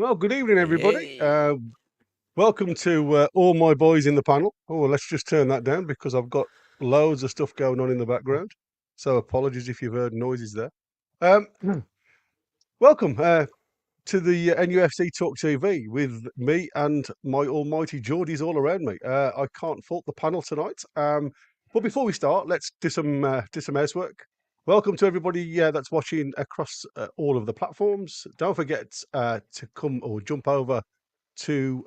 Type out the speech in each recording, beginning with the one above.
Well, good evening, everybody. Hey. Welcome to all my boys in the panel. Oh, let's just turn that down because I've got loads of stuff going on in the background. So apologies if you've heard noises there. Um, welcome to the NUFC Talk TV with me and my almighty Geordies all around me. I can't fault the panel tonight. But before we start, let's do some housework. Welcome to everybody that's watching across all of the platforms. Don't forget to come or jump over to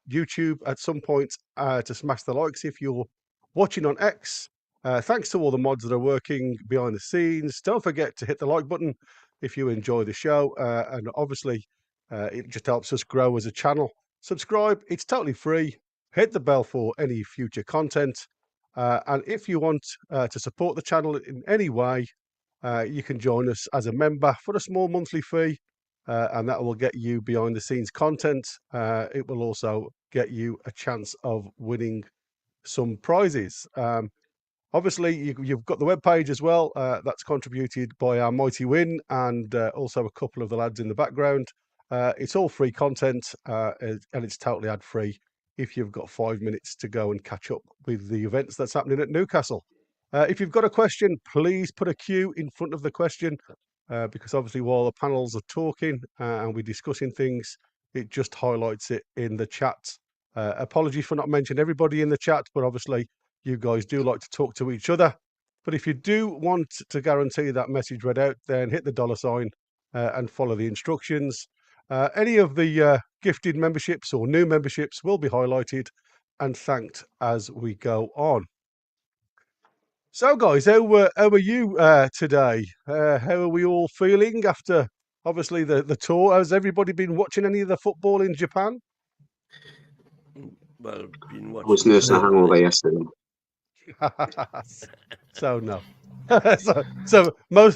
YouTube at some point to smash the likes if you're watching on X. Thanks to all the mods that are working behind the scenes. Don't forget to hit the like button if you enjoy the show. And obviously, it just helps us grow as a channel. Subscribe, it's totally free. Hit the bell for any future content. And if you want to support the channel in any way, you can join us as a member for a small monthly fee, and that will get you behind the scenes content. It will also get you a chance of winning some prizes. Obviously, you've got the webpage as well. That's contributed by our mighty Win and also a couple of the lads in the background. It's all free content and it's totally ad free if you've got 5 minutes to go and catch up with the events that's happening at Newcastle. If you've got a question, please put a Q in front of the question because obviously while the panels are talking and we're discussing things, it just highlights it in the chat. Apologies for not mentioning everybody in the chat, but obviously you guys do like to talk to each other. But if you do want to guarantee that message read out, then hit the $ and follow the instructions. Any of the gifted memberships or new memberships will be highlighted and thanked as we go on. So, guys, how are you today? How are we all feeling after, obviously, the tour? Has everybody been watching any of the football in Japan? Well, been I was watching nursing a some of hangover it. yesterday. So no.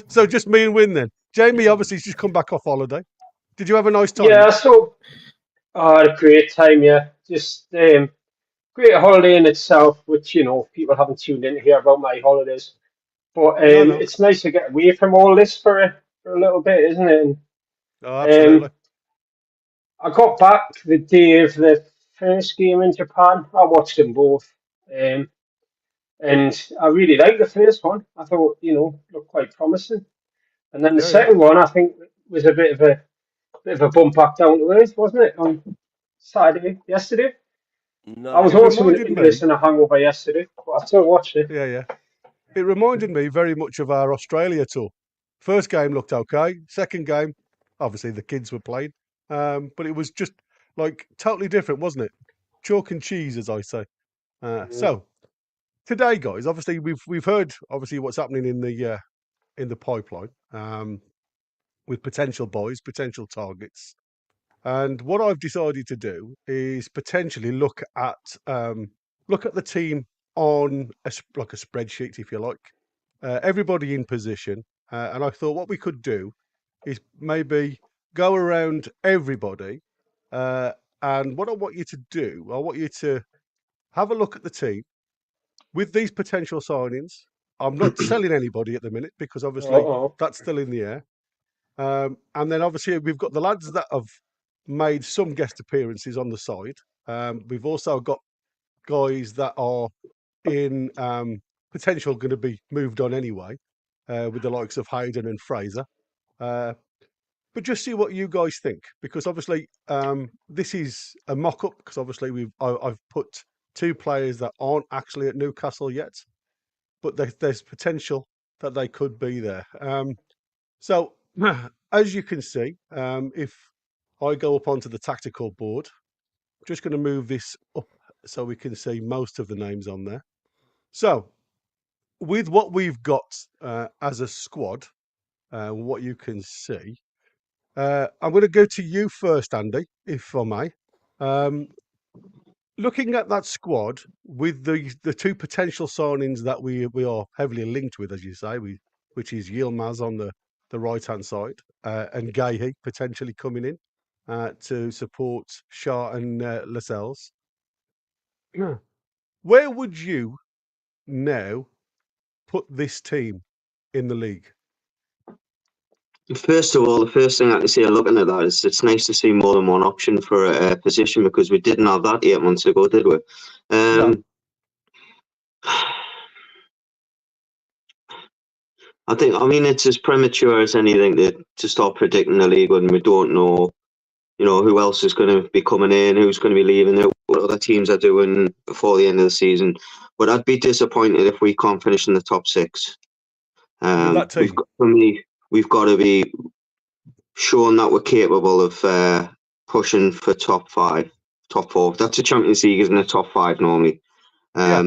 so just me and Win then. Jamie obviously just come back off holiday. Did you have a nice time? Yeah, so I had a great time. Yeah, just great holiday in itself. Which people haven't tuned in to hear about my holidays, but No. it's nice to get away from all this for a little bit, isn't it? And, Oh, absolutely. I got back the day of the first game in Japan. I watched them both, and I really liked the first one. I thought looked quite promising, and then the Yeah. second one I think was a bit of a bump back down to earth, wasn't it? On yesterday. I Not was It also reminded me. in a hangover yesterday, but I still watched it. Yeah. It reminded me very much of our Australia tour. First game looked okay. Second game, obviously the kids were playing, but it was just like totally different, wasn't it? Chalk and cheese, as I say. So today, guys, obviously we've heard obviously what's happening in the pipeline with potential buys, potential targets, and what I've decided to do is potentially look at the team on like a spreadsheet, if you like, everybody in position, and I thought what we could do is maybe go around everybody, and what I want you to do, I want you to have a look at the team with these potential signings. I'm not selling anybody at the minute because obviously that's still in the air. And then obviously we've got the lads that have made some guest appearances on the side. We've also got guys that are in potential going to be moved on anyway, with the likes of Hayden and Fraser. But just see what you guys think, because obviously this is a mock-up, because obviously I've put 2 players that aren't actually at Newcastle yet, but there's potential that they could be there. So as you can see, if I go up onto the tactical board, I'm just going to move this up so we can see most of the names on there. So with what we've got as a squad, what you can see, I'm going to go to you first, Andy, if I may. Looking at that squad with the 2 potential signings that we are heavily linked with, as you say, which is Yilmaz on the right-hand side and Guehi potentially coming in to support Shah and Lascelles. Where would you now put this team in the league? First of all, the first thing I can say looking at that is it's nice to see more than one option for a position, because we didn't have that 8 months ago, did we? No. I mean, it's as premature as anything to start predicting the league when we don't know, who else is going to be coming in, who's going to be leaving, what other teams are doing before the end of the season. But I'd be disappointed if we can't finish in the top 6. With that team? We've got to be showing that we're capable of pushing for top 5, top 4. That's a Champions League, isn't it? Top 5 normally. I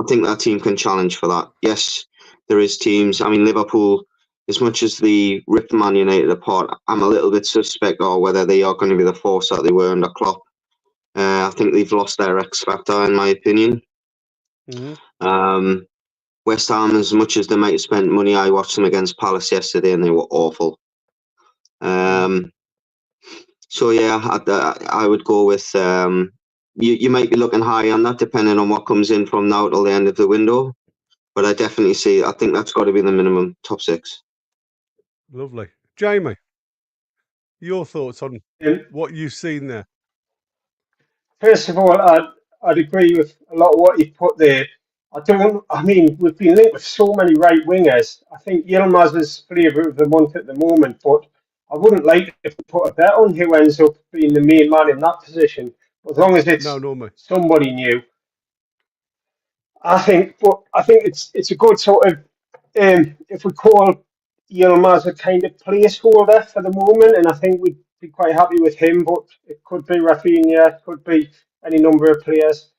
think that team can challenge for that. Yes, there is teams. I mean, Liverpool, as much as they ripped Man United apart, I'm a little bit suspect of whether they are going to be the force that they were under Klopp. I think they've lost their X factor, in my opinion. Mm-hmm. West Ham, as much as they might have spent money, I watched them against Palace yesterday and they were awful. So yeah, I would go with. You might be looking high on that, depending on what comes in from now till the end of the window. But I think that's got to be the minimum, top 6. Lovely. Jamie, your thoughts on what you've seen there? First of all, I'd agree with a lot of what you put there. We've been linked with so many right wingers. I think Yilmaz is flavour of the month at the moment, but I wouldn't like to put a bet on who ends up being the main man in that position. As long as it's somebody new, I think it's a good sort of if we call Yilmaz a kind of placeholder for the moment, and I think we'd be quite happy with him. But it could be Rafinha, it could be any number of players.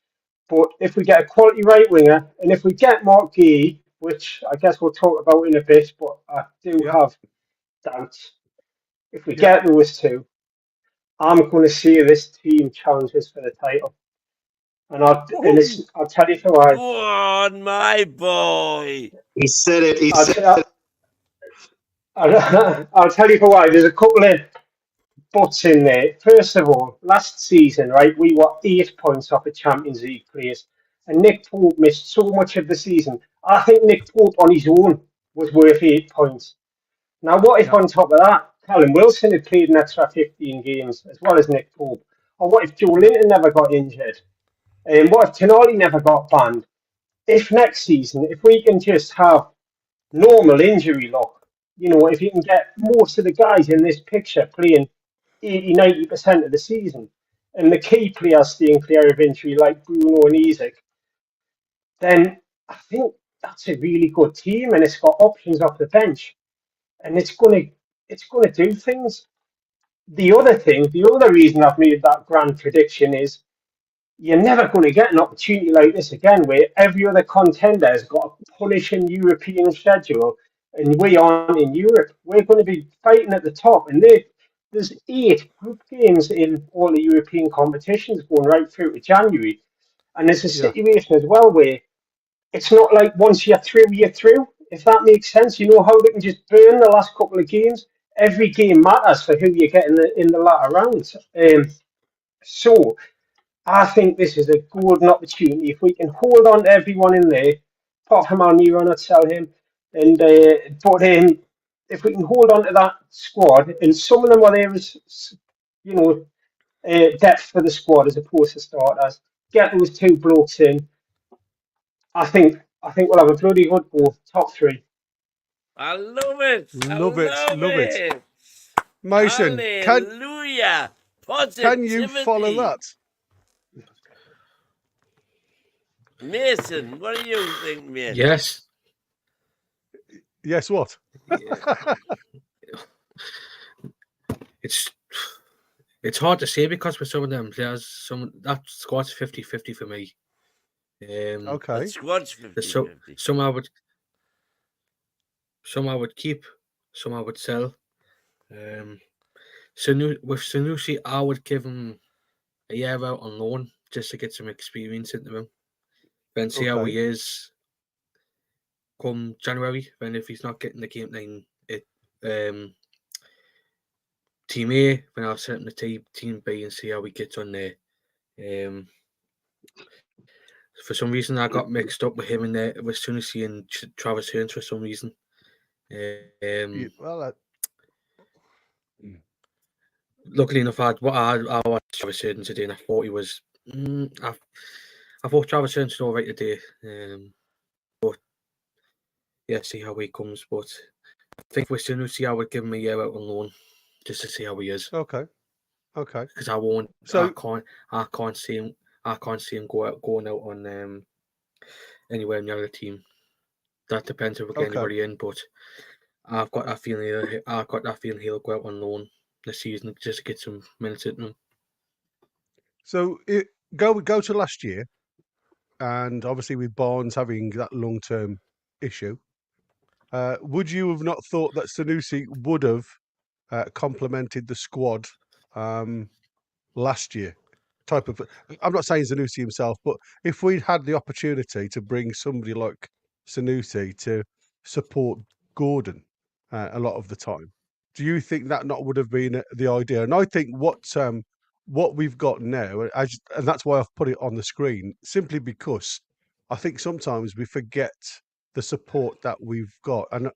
But if we get a quality right winger, and if we get Mark Guehi, which I guess we'll talk about in a bit, but I do have doubts. If we get those two, I'm going to see this team challenges for the title. And I'll tell you for why. Go on, my boy. He said it. I'll tell you for why. There's a couple of buts in there. First of all, last season, right, we were 8 points off a Champions League place, and Nick Pope missed so much of the season. I think Nick Pope on his own was worth 8 points. Now, what if on top of that, Callum Wilson had played an extra 15 games as well as Nick Pope? Or what if Joe Linton never got injured? And what if Tonali never got banned? If next season, if we can just have normal injury luck, if you can get most of the guys in this picture playing 80-90% of the season, and the key players staying clear of injury like Bruno and Isaac, then I think that's a really good team, and it's got options off the bench, and it's going to do things. The other reason I've made that grand prediction is you're never going to get an opportunity like this again, where every other contender has got a punishing European schedule, and we aren't in Europe. We're going to be fighting at the top, and there's 8 group games in all the European competitions going right through to January, and there's a situation as well where it's not like once you're through, if that makes sense. You know how they can just burn the last couple of games. Every game matters for who you get in the latter rounds. So I think this is a golden opportunity. If we can hold on to everyone in there, apart from Almiron, I'd sell him. And if we can hold on to that squad, and some of them are there as depth for the squad as opposed to starters, get those 2 blokes in. I think we'll have a bloody good goal, top 3. I love it. Love it. Mason, hallelujah. Can you follow that? Mason, what do you think, mate? Yes. Yes, what? It's hard to say because with some of them players, that squad's 50-50 for me. Okay. The squad's 50-50. Some I would keep, some I would sell. With Sanusi, I would give him a year out on loan just to get some experience into him. Then see how he is come January. Then if he's not getting the game time, Team A, then I'll set him to Team B and see how he gets on there. For some reason, I got mixed up with him and with Sanusi and Travis Hearns for some reason. Luckily enough, I watched Travis Surgeon today, and I thought he was. I thought Travis Surgeon was all right today, but yeah, see how he comes. But I think with Sanusi, I would give him a year out on loan just to see how he is. Okay. Because I won't. So I can't see him. I can't see him going out on anywhere in the other team. That depends if we get anybody in, but I've got that feeling. I've got that feeling he'll go out on loan this season just to get some minutes in him. So go to last year, and obviously with Barnes having that long-term issue, would you have not thought that Sanusi would have complemented the squad last year? I'm not saying Sanusi himself, but if we'd had the opportunity to bring somebody like Sanusi to support Gordon a lot of the time, do you think that not would have been the idea? And I think what we've got now, and that's why I've put it on the screen, simply because I think sometimes we forget the support that we've got. And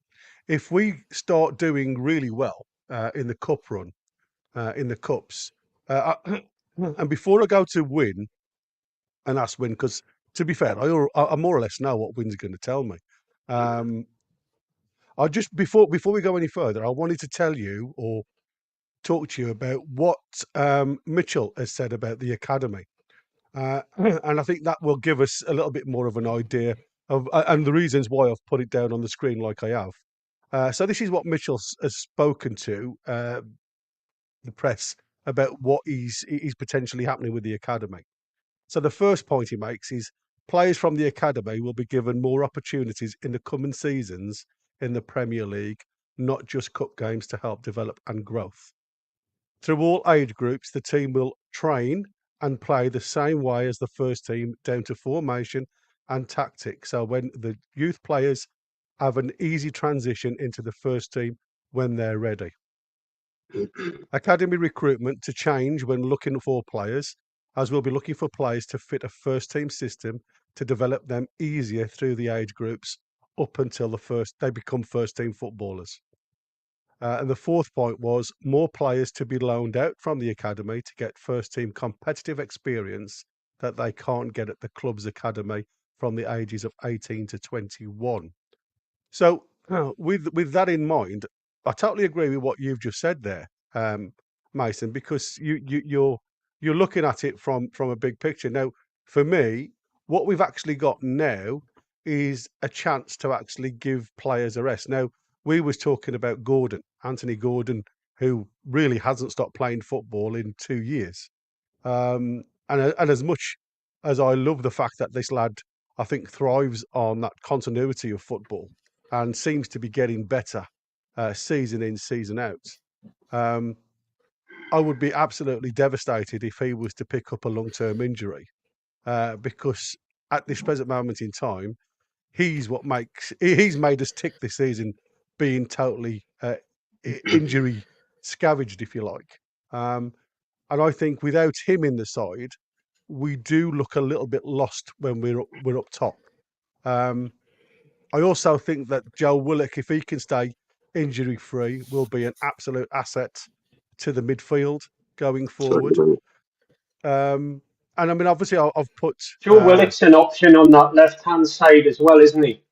if we start doing really well in the cup run, in the cups, and before I go to Win and ask Win, because to be fair, I more or less know what Win's going to tell me. I just before we go any further, I wanted to tell you or talk to you about what Mitchell has said about the academy, and I think that will give us a little bit more of an idea of and the reasons why I've put it down on the screen like I have. So this is what Mitchell has spoken to the press about what is potentially happening with the academy. So the first point he makes is players from the academy will be given more opportunities in the coming seasons in the Premier League, not just cup games, to help develop and growth. Through all age groups, the team will train and play the same way as the first team, down to formation and tactics. So when the youth players have an easy transition into the first team when they're ready. Academy recruitment to change when looking for players, as we'll be looking for players to fit a first team system to develop them easier through the age groups up until they become first team footballers. And the fourth point was more players to be loaned out from the academy to get first team competitive experience that they can't get at the club's academy from the ages of 18 to 21. So with that in mind, I totally agree with what you've just said there, Mason, because you're looking at it from a big picture. Now, for me, what we've actually got now is a chance to actually give players a rest. Now, we was talking about Anthony Gordon, who really hasn't stopped playing football in 2 years. And as much as I love the fact that this lad, I think, thrives on that continuity of football and seems to be getting better season in, season out. I would be absolutely devastated if he was to pick up a long-term injury because at this present moment in time, he's made us tick this season, being totally injury scavenged, if you like. And I think without him in the side, we do look a little bit lost when we're up top. I also think that Joe Willock, if he can stay injury-free, will be an absolute asset to the midfield going forward. And I mean, obviously, I've put Joe Willock's an option on that left-hand side as well, isn't he?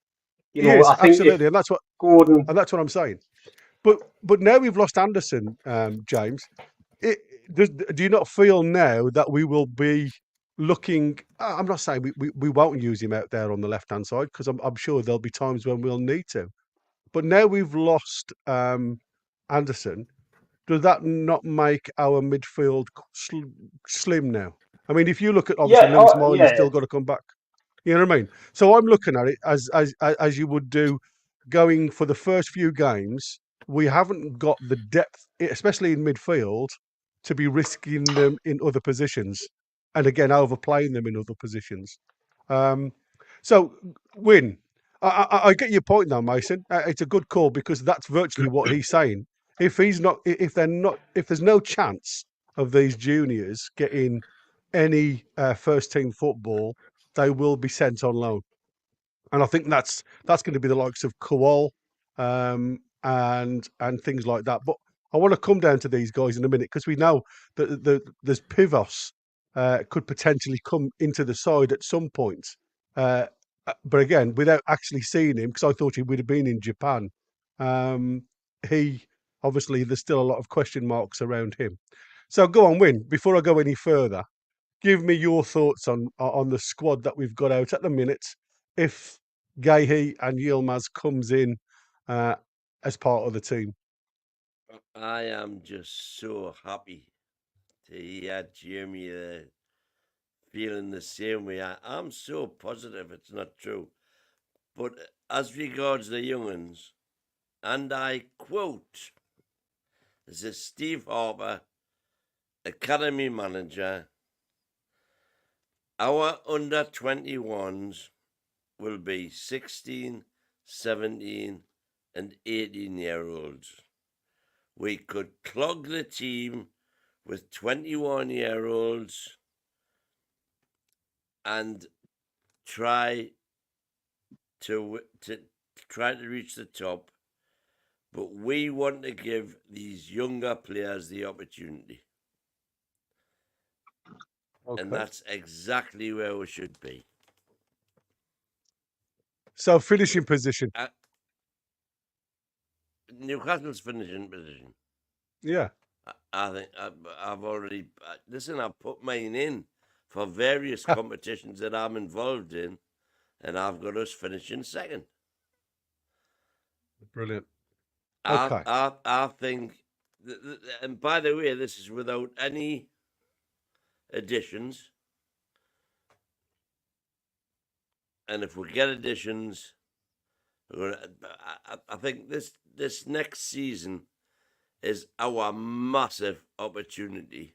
You know, I think absolutely, and that's what Gordon. And that's what I'm saying. But now we've lost Anderson, James. Do you not feel now that we will be looking? I'm not saying we won't use him out there on the left hand side, because I'm sure there'll be times when we'll need to. But now we've lost Anderson. Does that not make our midfield slim now? I mean, if you look at obviously Lewis Miley's still got to come back. You know what I mean? So I'm looking at it as you would do going for the first few games. We haven't got the depth, especially in midfield, to be risking them in other positions, and again overplaying them in other positions. So, Win, I get your point now, Mason. It's a good call, because that's virtually what he's saying. If there's no chance of these juniors getting any first team football, they will be sent on loan. And I think that's going to be the likes of Kowal and things like that. But I want to come down to these guys in a minute because we know that there's Pivos could potentially come into the side at some point. But again, without actually seeing him, because I thought he would have been in Japan, he obviously there's still a lot of question marks around him. So go on, Win. Before I go any further, give me your thoughts on the squad that we've got out at the minute. If Guehi and Yilmaz comes in as part of the team. I am just so happy to hear Jamie there feeling the same way. I'm so positive it's not true. But as regards the young'uns, and I quote, this is Steve Harper, Academy Manager, our under-21s will be 16, 17 and 18-year-olds. We could clog the team with 21-year-olds and try to reach the top, but we want to give these younger players the opportunity. Okay. And that's exactly where we should be. So finishing position. Newcastle's finishing position. Yeah. I think I've already... Listen, I've put mine in for various competitions that I'm involved in, and I've got us finishing second. Brilliant. Okay. I think... And by the way, this is without any additions. And if we get additions, I think this next season is our massive opportunity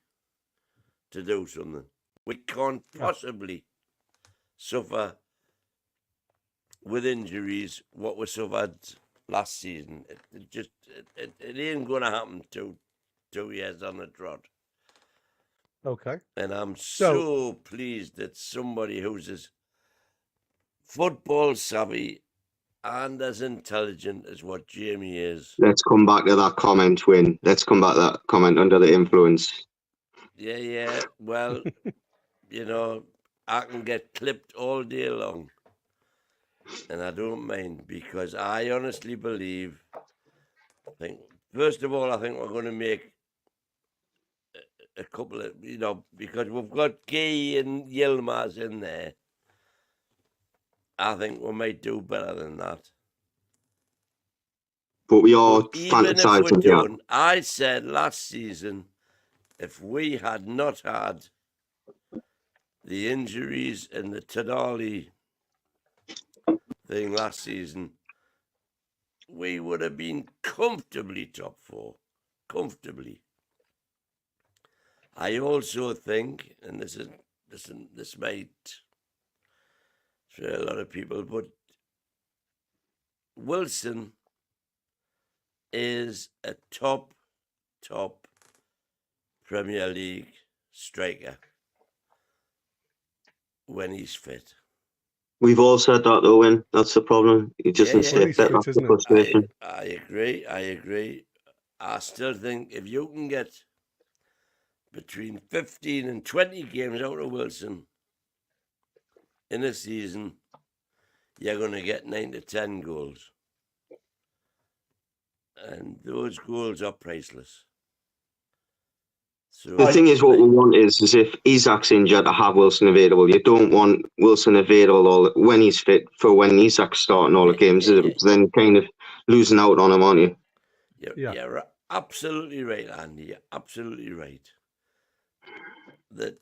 to do something. We can't possibly suffer with injuries what we suffered last season. It ain't going to happen 2 years down the trot. Okay. And I'm so pleased that somebody who's as football savvy and as intelligent as what Jamie is. Let's come back to that comment, Win. Let's come back to that comment under the influence. Yeah. Well, you know, I can get clipped all day long. And I don't mind, because I honestly believe, first of all, I think we're going to make a couple of, because we've got Guehi and Yilmaz in there. I think we might do better than that. But we are Even if we fantasizing here. don't, I said last season, if we had not had the injuries and the Tadali thing last season, we would have been comfortably top 4. Comfortably. I also think, and this might throw a lot of people, but Wilson is a top Premier League striker when he's fit. We've all said that, though, Win. That's the problem. He doesn't stay fit. That's the frustration. I agree. I still think if you can get between 15 and 20 games out of Wilson in a season, you're going to get 9 to 10 goals. And those goals are priceless. So The thing is, what we want is if Isaac's injured, to have Wilson available. You don't want Wilson available when he's fit for when Isaac's starting all the games. Then kind of losing out on him, aren't you? You're absolutely right, Andy. You're absolutely right. The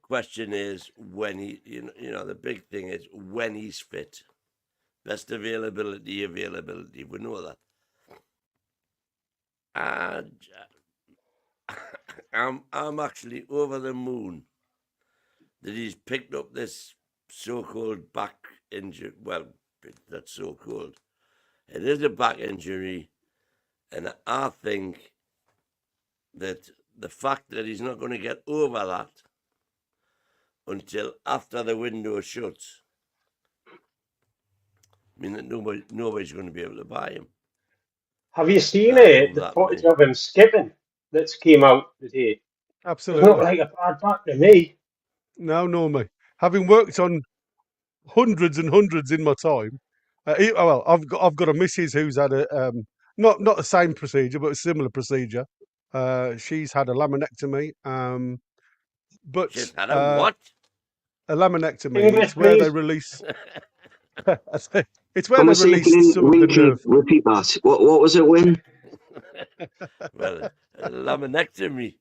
question is when he, the big thing is when he's fit. Best availability. We know that. And I'm actually over the moon that he's picked up this so-called back injury. Well, that's so-called. It is a back injury, and I think that the fact that he's not going to get over that until after the window shuts, I mean that nobody's going to be able to buy him. Have you seen I know the that, footage mate. of him skipping that's came out today? Doesn't look Absolutely. like a bad back to me. No, nor me. Having worked on hundreds and hundreds in my time, well, I've got a missus who's had a not the same procedure, but a similar procedure. She's had a laminectomy, but Just had a what? a laminectomy. English, It's where they please. release. It's where Can they we say it release in some of the Winky? nerve. Repeat that. What was it, Win? Well, a laminectomy.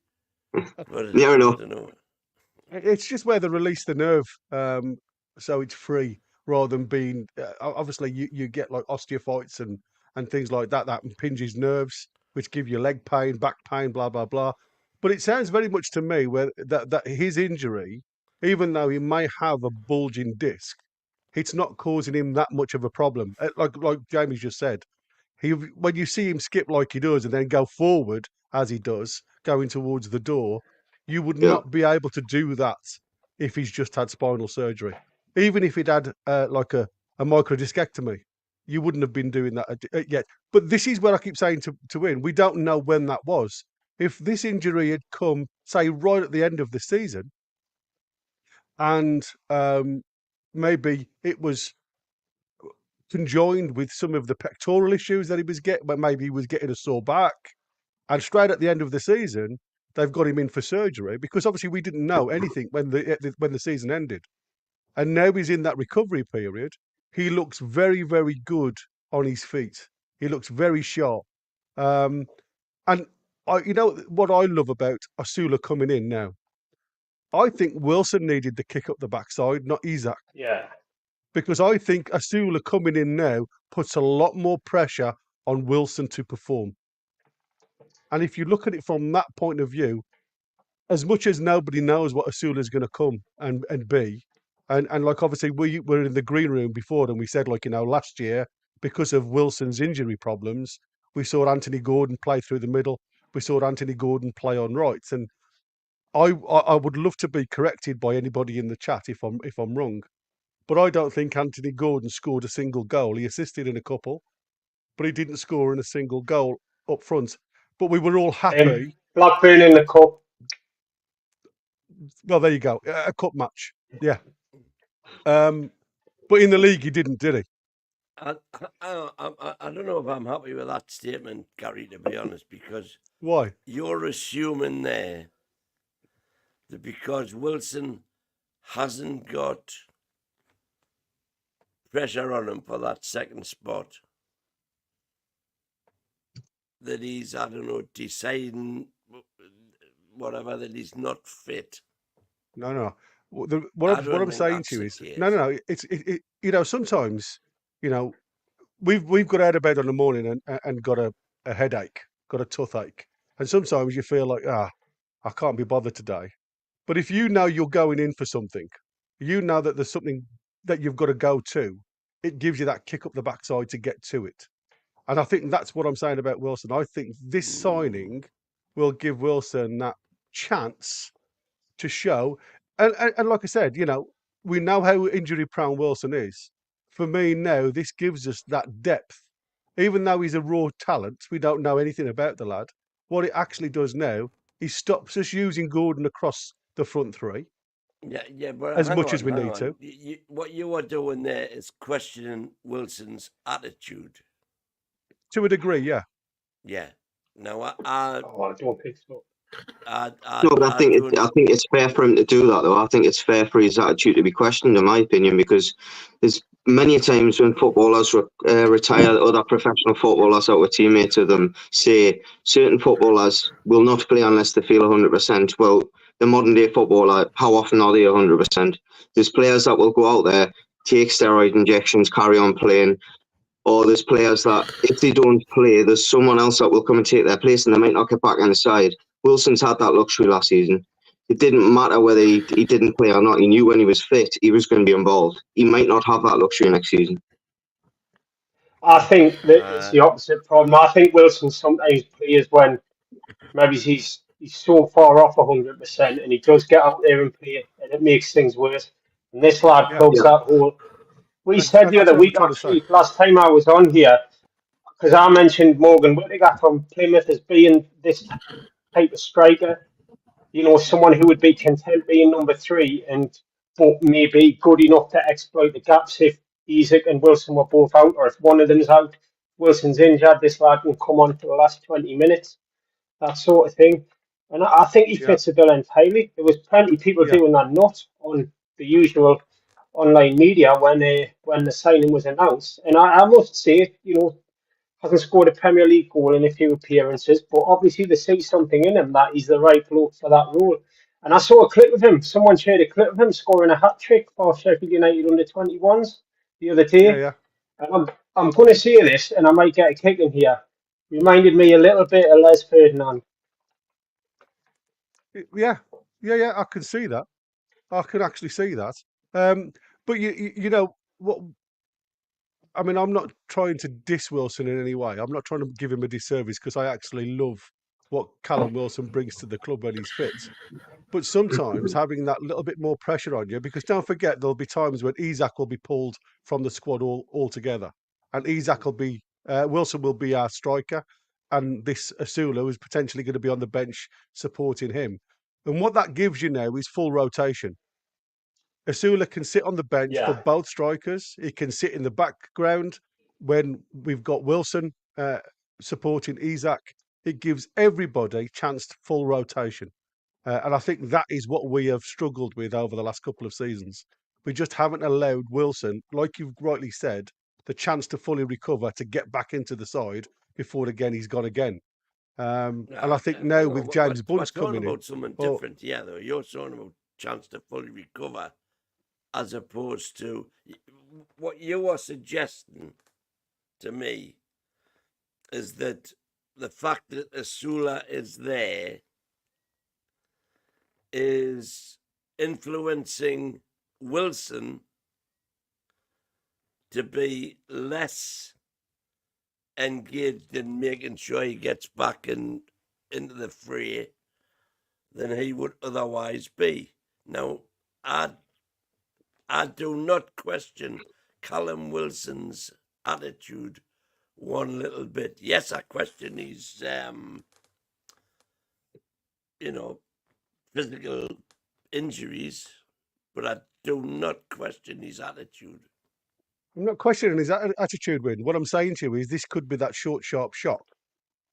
But Near I enough. don't know. It's just where they release the nerve, so it's free rather than being. Obviously, you get like osteophytes and things like that impinges nerves, which give you leg pain, back pain, blah blah blah. But it sounds very much to me where that his injury, even though he may have a bulging disc, it's not causing him that much of a problem. Like Jamie just said, when you see him skip like he does and then go forward as he does, going towards the door, you would Yeah. not be able to do that if he's just had spinal surgery. Even if he'd had like a microdiscectomy, you wouldn't have been doing that yet. But this is what I keep saying to Win. We don't know when that was. If this injury had come, say, right at the end of the season, and maybe it was conjoined with some of the pectoral issues that he was getting, but maybe he was getting a sore back. And straight at the end of the season, they've got him in for surgery because obviously we didn't know anything when the season ended. And now he's in that recovery period. He looks very, very good on his feet. He looks very sharp. And you know what I love about Asula coming in now? I think Wilson needed to kick up the backside, not Isaac. Yeah. Because I think Asula coming in now puts a lot more pressure on Wilson to perform. And if you look at it from that point of view, as much as nobody knows what Asula is going to come and be, and like obviously we were in the green room before and we said, like, you know, last year, because of Wilson's injury problems, we saw Anthony Gordon play through the middle. We saw Anthony Gordon play on rights. And I would love to be corrected by anybody in the chat if I'm wrong. But I don't think Anthony Gordon scored a single goal. He assisted in a couple, but he didn't score in a single goal up front. But we were all happy. Blackburn in the cup. Well, there you go. A cup match. Yeah. But in the league, he didn't, did he? I don't know if I'm happy with that statement, Gary, to be honest, because Why? you're assuming there that because Wilson hasn't got pressure on him for that second spot, that he's, I don't know, deciding whatever, that he's not fit. No. What I'm saying to you is, no. It's you know, sometimes, you know, we've got out of bed in the morning and got a headache, got a toothache, and sometimes you feel like, I can't be bothered today. But if you know you're going in for something, you know that there's something that you've got to go to, it gives you that kick up the backside to get to it. And I think that's what I'm saying about Wilson. I think this signing will give Wilson that chance to show. And like I said, you know, we know how injury prone Wilson is. For me now, this gives us that depth. Even though he's a raw talent, we don't know anything about the lad. What it actually does now, he stops us using Gordon across the front three. Yeah, but as much as we need to. What you are doing there is questioning Wilson's attitude. To a degree, yeah. Yeah. Now, I don't think so. No, but I think it's fair for him to do that, though. I think it's fair for his attitude to be questioned, in my opinion, because there's many times when footballers retire, other professional footballers that were teammates of them say certain footballers will not play unless they feel 100%. Well, the modern day footballer, how often are they 100%? There's players that will go out there, take steroid injections, carry on playing. Or there's players that, if they don't play, there's someone else that will come and take their place and they might not get back on the side. Wilson's had that luxury last season. It didn't matter whether he didn't play or not. He knew when he was fit, he was going to be involved. He might not have that luxury next season. I think that it's the opposite problem. I think Wilson sometimes plays when maybe he's so far off 100% and he does get out there and play and it makes things worse. And this lad plugs that hole. We said the other week, actually, last time I was on here, because I mentioned Morgan Whittaker from Plymouth as being this type of striker. You know, someone who would be content being number 3 but maybe good enough to exploit the gaps if Isaac and Wilson were both out, or if one of them's out, Wilson's injured, this lad can come on for the last 20 minutes, that sort of thing. And I think he fits the bill entirely. There was plenty of people doing that nut on the usual online media when the signing was announced. And I must say, you know, hasn't scored a Premier League goal in a few appearances, but obviously they see something in him that he's the right bloke for that role. And I saw a clip of him. Someone shared a clip of him scoring a hat trick for Sheffield United under 21s the other day. Yeah. And I'm going to say this, and I might get a kick in here. Reminded me a little bit of Les Ferdinand. Yeah. I can see that. I can actually see that. But you know what? I mean, I'm not trying to diss Wilson in any way. I'm not trying to give him a disservice because I actually love what Callum Wilson brings to the club when he's fit. But sometimes having that little bit more pressure on you, because don't forget there'll be times when Isaac will be pulled from the squad altogether, and Wilson will be our striker, and this Asula is potentially going to be on the bench supporting him. And what that gives you now is full rotation. Asula can sit on the bench for both strikers. He can sit in the background when we've got Wilson supporting Isaac. It gives everybody chance to full rotation. And I think that is what we have struggled with over the last couple of seasons. We just haven't allowed Wilson, like you've rightly said, the chance to fully recover to get back into the side before again he's gone again. And I think now with James Bunce coming in, something different, though. You're talking about chance to fully recover, as opposed to what you are suggesting to me is that the fact that Asula is there is influencing Wilson to be less engaged in making sure he gets back into the fray than he would otherwise be. Now, I do not question Callum Wilson's attitude one little bit. Yes, I question his, physical injuries, but I do not question his attitude. I'm not questioning his attitude, Win. What I'm saying to you is this could be that short, sharp shot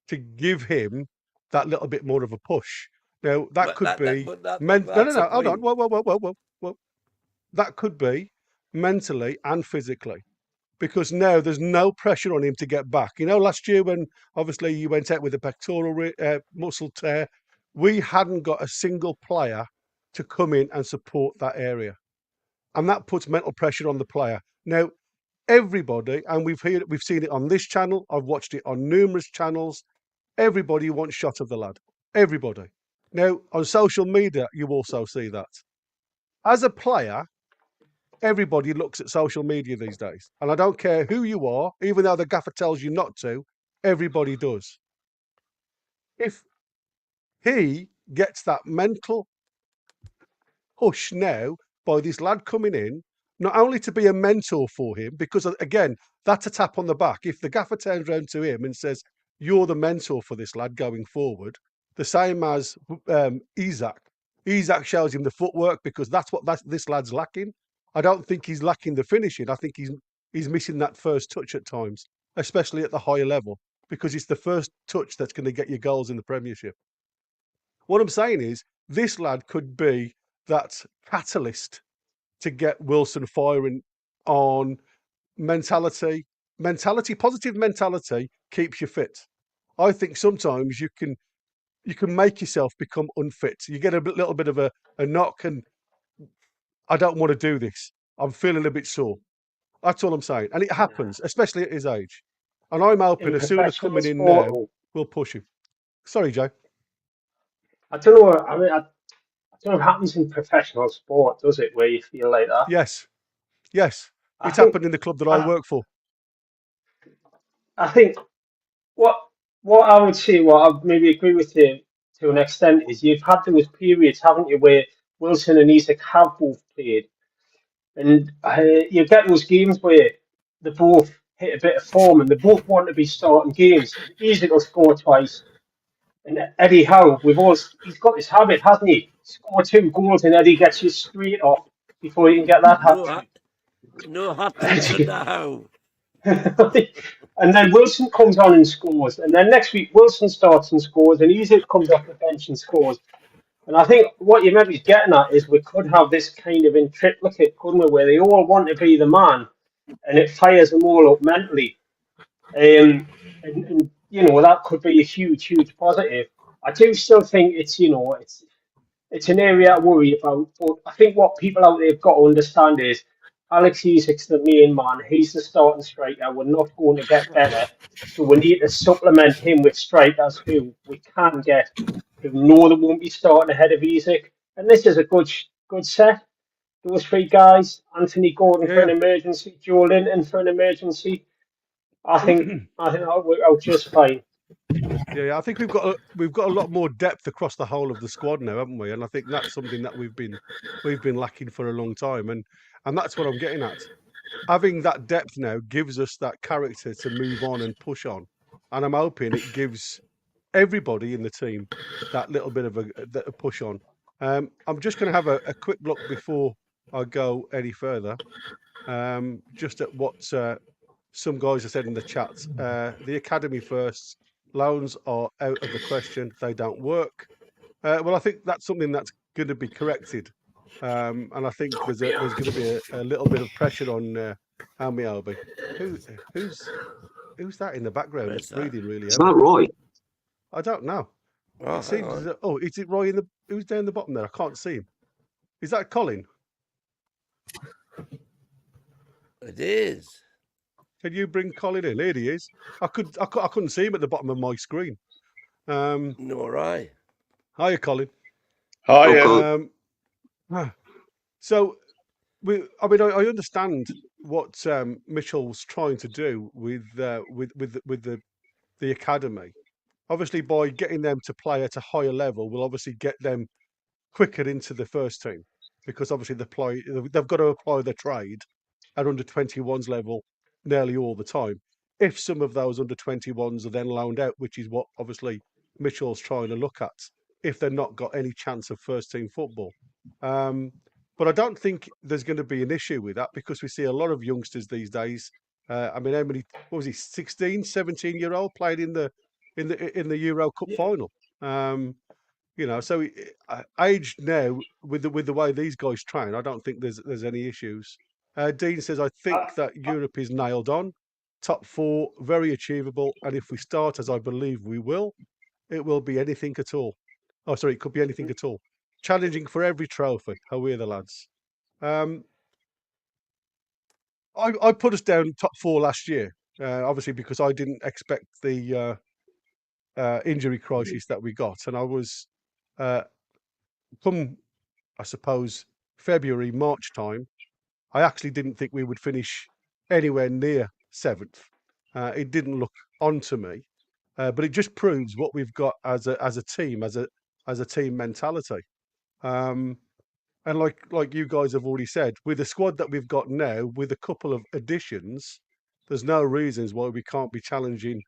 to give him that little bit more of a push. Now, that could be... No, hold on. Whoa. That could be mentally and physically, because now there's no pressure on him to get back. You know, last year when obviously you went out with a pectoral muscle tear, we hadn't got a single player to come in and support that area. And that puts mental pressure on the player. Now, everybody, and we've seen it on this channel, I've watched it on numerous channels, everybody wants shot of the lad. Everybody. Now, on social media, you also see that. As a player, everybody looks at social media these days. And I don't care who you are, even though the gaffer tells you not to, everybody does. If he gets that mental push now by this lad coming in, not only to be a mentor for him, because again, that's a tap on the back. If the gaffer turns around to him and says, you're the mentor for this lad going forward, the same as Isaac. Isaac shows him the footwork because that's what this lad's lacking. I don't think he's lacking the finishing. I think he's missing that first touch at times, especially at the higher level, because it's the first touch that's going to get you goals in the Premiership. What I'm saying is this lad could be that catalyst to get Wilson firing on mentality. Positive mentality keeps you fit. I think sometimes you can make yourself become unfit. You get a little bit of a knock and I don't want to do this. I'm feeling a bit sore. That's all I'm saying. And it happens, especially at his age. And I'm hoping as soon as coming in now, we'll push him. Sorry, Joe. I don't know. I mean, I don't know if it happens in professional sport, does it, where you feel like that? Yes. It's happened in the club that I work for. I think what I would say, what I maybe agree with you to an extent, is you've had those periods, haven't you, where Wilson and Isaac have both played. And you get those games where they both hit a bit of form, and they both want to be starting games. Easy will score twice, and Eddie Howe, he's got this habit, hasn't he? Score 2 goals, and Eddie gets you straight off before you can get that hat trick. No hat trick for now. And then Wilson comes on and scores, and then next week Wilson starts and scores, and Easy comes off the bench and scores. And I think what you maybe getting at is we could have this kind of in triplicate, couldn't we, where they all want to be the man, and it fires them all up mentally. And you know, that could be a huge positive. I do still think it's, you know, it's an area I worry about. But I think what people out there have got to understand is Alex Isak's the main man. He's the starting striker. We're not going to get better. So we need to supplement him with strikers who we can get, who know they won't be starting ahead of Isak. And this is a good set. Those 3 guys, Anthony Gordon for an emergency, Joe Linton for an emergency. I think that'll work out just fine. Yeah, I think we've got a lot more depth across the whole of the squad now, haven't we? And I think that's something that we've been lacking for a long time, and that's what I'm getting at. Having that depth now gives us that character to move on and push on, and I'm hoping it gives everybody in the team that little bit of a push on. I'm just going to have a quick look before I go any further, just at what some guys have said in the chat. The academy first. Loans are out of the question. They don't work. Well, I think that's something that's going to be corrected. And I think there's going to be a little bit of pressure on Almiobi. Who's that in the background? It's breathing really. Is that Roy? I don't know. Oh, is it Roy who's down the bottom there? I can't see him. Is that Colin? It is. Can you bring Colin in? Here he is. I couldn't see him at the bottom of my screen. No, right. Hiya, Colin. Hi. So, I understand what Mitchell's trying to do with the academy. Obviously, by getting them to play at a higher level, we'll obviously get them quicker into the first team, because obviously they've got to apply their trade at under 21s level nearly all the time. If some of those under 21s are then loaned out, which is what obviously Mitchell's trying to look at, if they're not got any chance of first team football. But I don't think there's going to be an issue with that, because we see a lot of youngsters these days. I mean, how many? What was he? 16, 17-year-old played in the Euro Cup final. You know, so age now with the way these guys train, I don't think there's any issues. Dean says, I think that Europe is nailed on. Top 4, very achievable. And if we start, as I believe we will, it will be anything at all. Oh, sorry, it could be anything at all. Challenging for every trophy. How are the lads? I put us down top 4 last year, obviously because I didn't expect the injury crisis that we got. And I was, come, I suppose, February, March time, I actually didn't think we would finish anywhere near 7th. It didn't look on to me, but it just proves what we've got as a team, as a team mentality. And like you guys have already said, with the squad that we've got now, with a couple of additions, there's no reasons why we can't be challenging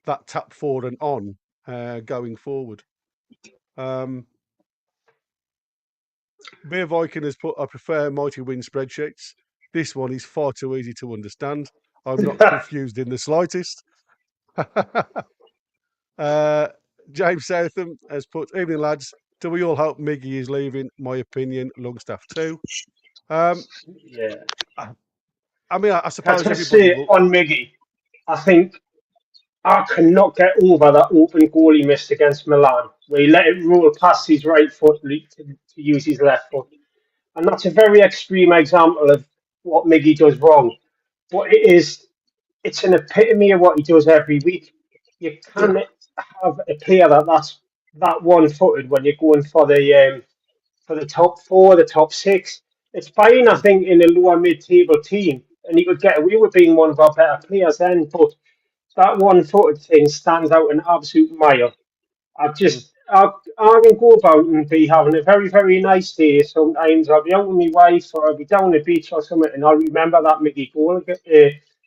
that top 4 and on going forward. Beer Viking has put, I prefer mighty win spreadsheets. This one is far too easy to understand. I'm not confused in the slightest. James Southam has put, evening lads, do we all hope Miggy is leaving? My opinion, Longstaff too. Yeah. I mean, I suppose Can I just say on Miggy, I think I cannot get over that open goal he missed against Milan, where he let it roll past his right foot to use his left foot. And that's a very extreme example of what Miggy does wrong. But it's an epitome of what he does every week. You can't have a player that's that one-footed when you're going for the top 4, the top 6. It's fine, I think, in a lower mid-table team, and he could get away with being one of our better players then. But that one-footed thing stands out an absolute mile. I can go about and be having a very, very nice day. Sometimes I'll be out with my wife, or I'll be down the beach or something, and I'll remember that Miggy goal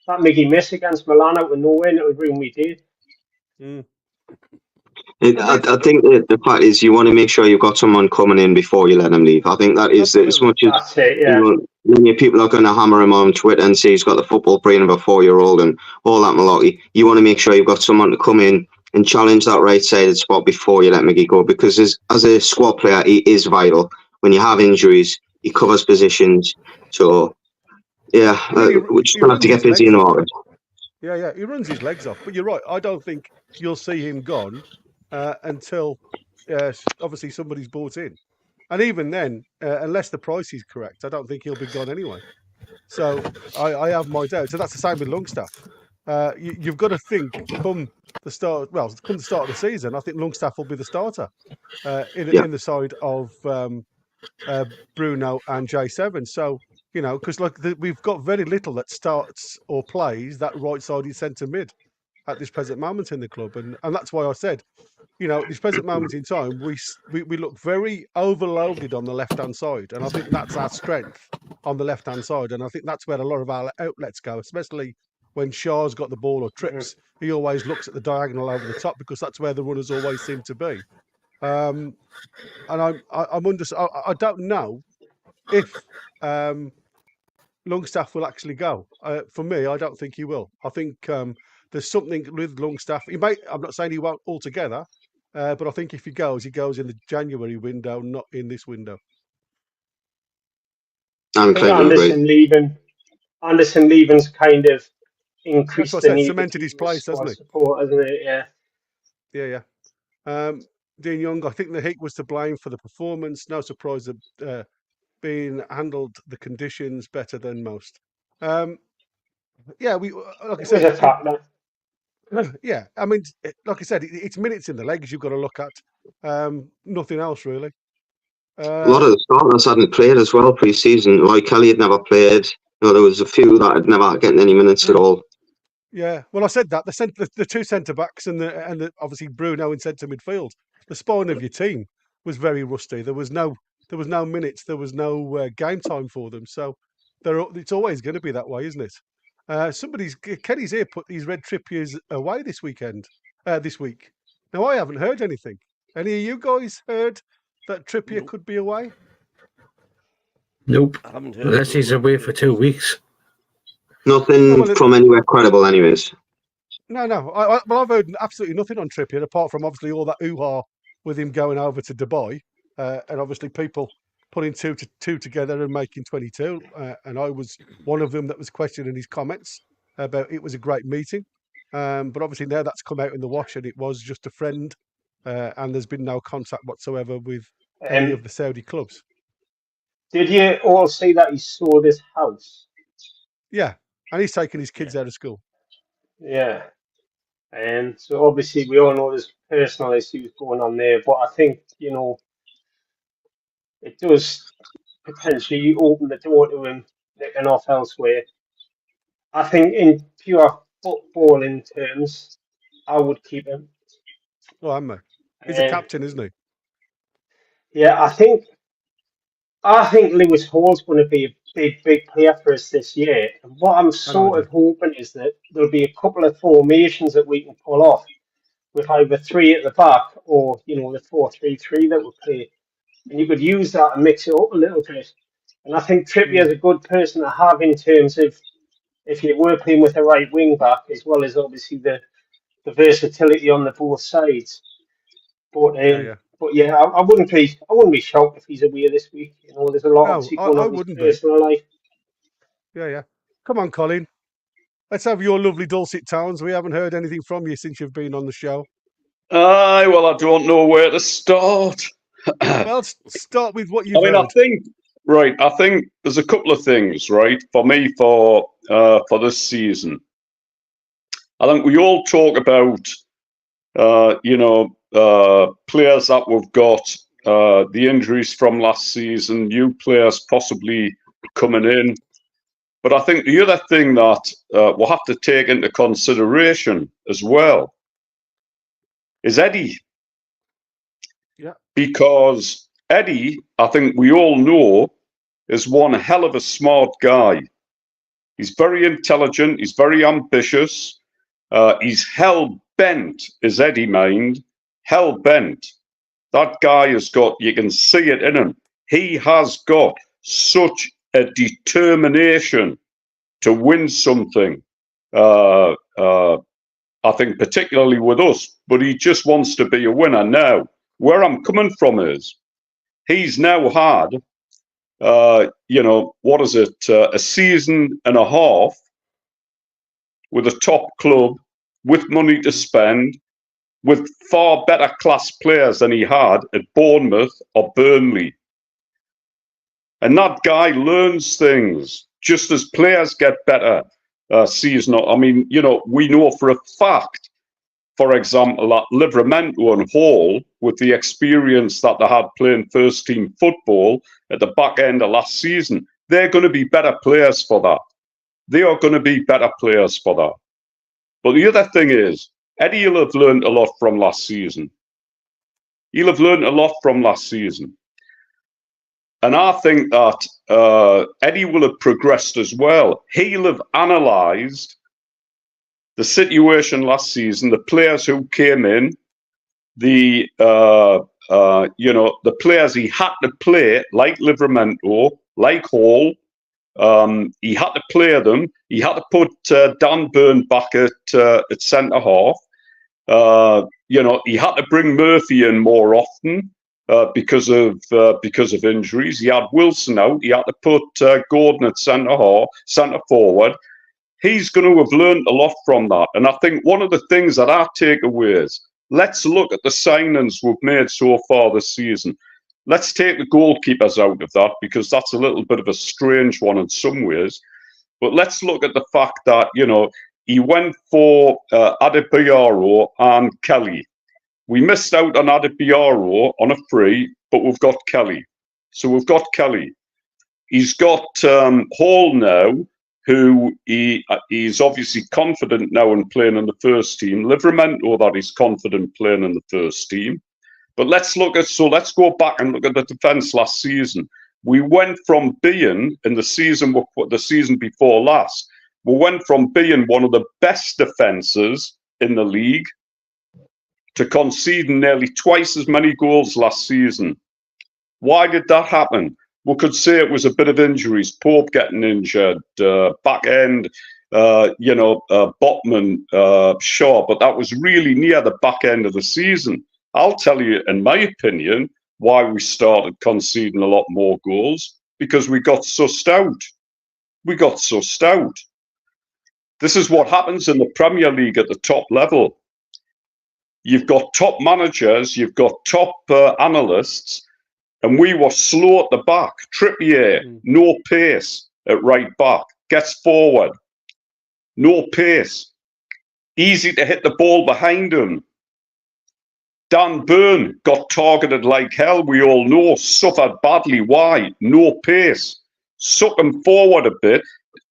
that Miggy miss against Milan out of nowhere, and it would ruin me day. I think the fact is you want to make sure you've got someone coming in before you let him leave. I think that is as much as That's it, yeah. many people are going to hammer him on Twitter and say he's got the football brain of a 4-year-old and all that malarkey. You want to make sure you've got someone to come in and challenge that right-sided spot before you let Miggy go, because as a squad player, he is vital. When you have injuries, he covers positions. So, yeah, we just have to get busy in the market. Yeah, he runs his legs off. But you're right. I don't think you'll see him gone until obviously somebody's bought in. And even then, unless the price is correct, I don't think he'll be gone anyway. So I have my doubts. So that's the same with Longstaff. You've got to think come the start of the season, I think Longstaff will be the starter in the side of Bruno and J7. So, because we've got very little that starts or plays that right-sided centre mid at this present moment in the club, and that's why I said, at this present moment in time, we look very overloaded on the left-hand side, and I think that's our strength on the left-hand side, and I think that's where a lot of our outlets go, especially when Shaw's got the ball or trips. He always looks at the diagonal over the top because that's where the runners always seem to be. And I don't know if Longstaff will actually go. For me, I don't think he will. I think there's something with Longstaff. I'm not saying he won't altogether, but I think if he goes in the January window, not in this window. Anderson leaving's kind of increased the need cemented his place, hasn't it? Support, hasn't it? Yeah. Dean Young, I think the heat was to blame for the performance. No surprise that being handled the conditions better than most. We like I said. Yeah, I mean, like I said, it's minutes in the legs you've got to look at. Nothing else really. A lot of the starters hadn't played as well pre-season. Roy Kelly had never played. There was a few that had never gotten any minutes at all. Yeah, well, I said that the two centre backs and the obviously Bruno in centre midfield. The spine of your team was very rusty. There was no minutes. There was no game time for them. So it's always going to be that way, isn't it? Kenny's here put these red Trippiers away this week. Now I haven't heard anything. Any of you guys heard that Trippier could be away? Nope. I haven't heard. Unless he's away for 2 weeks. Nothing from anywhere credible, anyways. No. I've heard absolutely nothing on Trippier apart from obviously all that hoo-ha with him going over to Dubai, and obviously people putting two together and making 22. And I was one of them that was questioning his comments about it was a great meeting. But obviously now that's come out in the wash and it was just a friend, and there's been no contact whatsoever with any of the Saudi clubs. Did you all see that he sold his house? Yeah, and he's taking his kids out of school. Yeah. And so obviously we all know there's personal issues going on there, but I think, it does potentially open the door to him nicking off elsewhere. I think in pure footballing terms, I would keep him. Oh, am I? He's a captain, isn't he? Yeah, I think Lewis Hall's going to be a big player for us this year. And what I'm sort of hoping is that there'll be a couple of formations that we can pull off with either 3 at the back or, the 4-3-3 that we play. And you could use that and mix it up a little bit. And I think Trippier is a good person to have in terms of if you were playing with a right wing back, as well as obviously the versatility on the both sides. But yeah, I wouldn't be shocked if he's away this week. There's a lot of going on in his personal life. Yeah. Come on, Colin. Let's have your lovely dulcet tones. We haven't heard anything from you since you've been on the show. Well, I don't know where to start. Well, start with what you've heard. I think there's a couple of things, right, for me for this season. I think we all talk about, players that we've got, the injuries from last season, new players possibly coming in. But I think the other thing that we'll have to take into consideration as well is Eddie. Yeah. Because Eddie, I think we all know, is one hell of a smart guy. He's very intelligent. He's very ambitious. He's hell-bent, is Eddie mind. Hell-bent. That guy has got, you can see it in him. He has got such a determination to win something. I think particularly with us, but he just wants to be a winner. Now, where I'm coming from is, he's now had, what is it, a season and a half with a top club, with money to spend, with far better class players than he had at Bournemouth or Burnley. And that guy learns things just as players get better. Seasonal. I mean, we know for a fact, for example, that Livramento and Hall, with the experience that they had playing first team football at the back end of last season, they're going to be better players for that. They are going to be better players for that. But the other thing is, Eddie will have learned a lot from last season. He'll have learned a lot from last season. And I think that Eddie will have progressed as well. He'll have analysed the situation last season, the players who came in, the players he had to play, like Livramento, like Hall. He had to play them. He had to put Dan Burn back at centre half. He had to bring Murphy in more often. Because of injuries. He had Wilson out. He had to put Gordon at centre forward. He's going to have learned a lot from that. And I think one of the things that I take away is, let's look at the signings we've made so far this season. Let's take the goalkeepers out of that, because that's a little bit of a strange one in some ways. But let's look at the fact that, he went for Adebayor and Kelly. We missed out on Adebayor on a free, but we've got Kelly. So we've got Kelly. He's got Hall now, who he's obviously confident now in playing in the first team. Livramento that he's confident playing in the first team. But let's go back and look at the defence last season. We went from being, in the season before last, we went from being one of the best defences in the league to conceding nearly twice as many goals last season. Why did that happen? We could say it was a bit of injuries, Pope getting injured, back end, Botman, Shaw, but that was really near the back end of the season. I'll tell you, in my opinion, why we started conceding a lot more goals, because we got sussed out. This is what happens in the Premier League at the top level. You've got top managers, you've got top analysts, and we were slow at the back. Trippier, no pace at right back, gets forward, no pace, easy to hit the ball behind him. Dan Burn got targeted like hell, we all know, suffered badly. Why? No pace. Suck him forward a bit.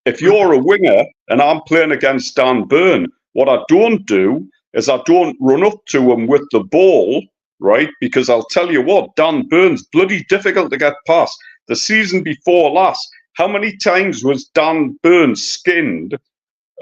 If you're a winger and I'm playing against Dan Burn, what I don't do is I don't run up to him with the ball, right? Because I'll tell you what, Dan Burn's bloody difficult to get past. The season before last, how many times was Dan Burn skinned?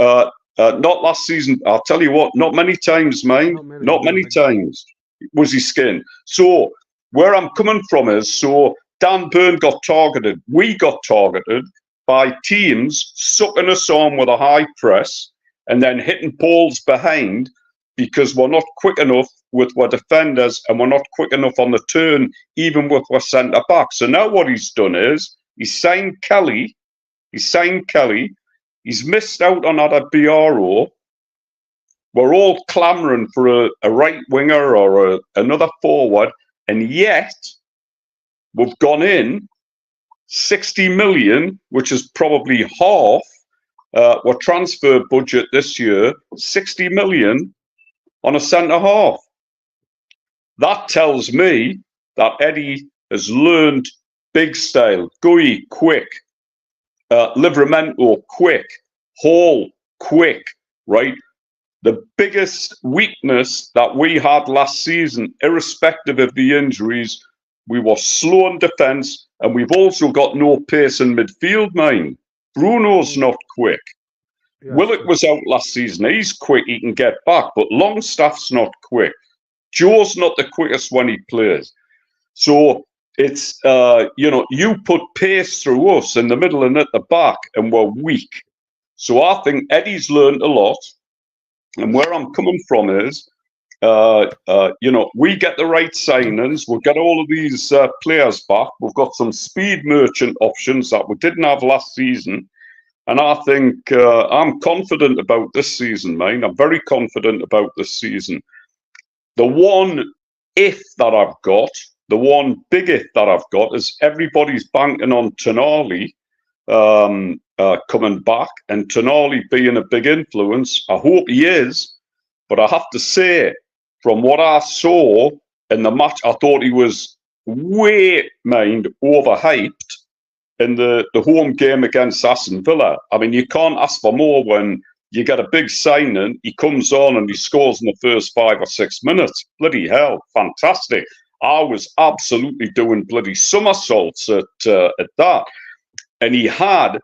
Not last season. I'll tell you what, not many times, mate. Not many times was he skinned. So where I'm coming from is, so Dan Burn got targeted. We got targeted by teams sucking us on with a high press and then hitting balls behind, because we're not quick enough with our defenders and we're not quick enough on the turn, even with our centre back. So now what he's done is he's signed Kelly. He's missed out on Adebayor. We're all clamouring for a right winger or another forward, and yet we've gone in 60 million, which is probably half our transfer budget this year, 60 million on a centre half. That tells me that Eddie has learned big style. Guehi, quick. Livramento, quick. Hall, quick. Right? The biggest weakness that we had last season, irrespective of the injuries, we were slow in defence, and we've also got no pace in midfield, mind. Bruno's not quick. Yeah, Willock was out last season. He's quick. He can get back, but Longstaff's not quick. Joe's not the quickest when he plays. So it's, you put pace through us in the middle and at the back, and we're weak. So I think Eddie's learned a lot. And where I'm coming from is, we get the right signings. We'll get all of these players back. We've got some speed merchant options that we didn't have last season. And I think I'm confident about this season, mate. I'm very confident about this season. The one if that I've got, the one big if that I've got is everybody's banking on Tonali coming back and Tonali being a big influence. I hope he is, but I have to say, from what I saw in the match, I thought he was way, overhyped in the home game against Aston Villa. I mean, you can't ask for more when you get a big signing, he comes on and he scores in the first 5 or 6 minutes. Bloody hell, fantastic. I was absolutely doing bloody somersaults at that. And he had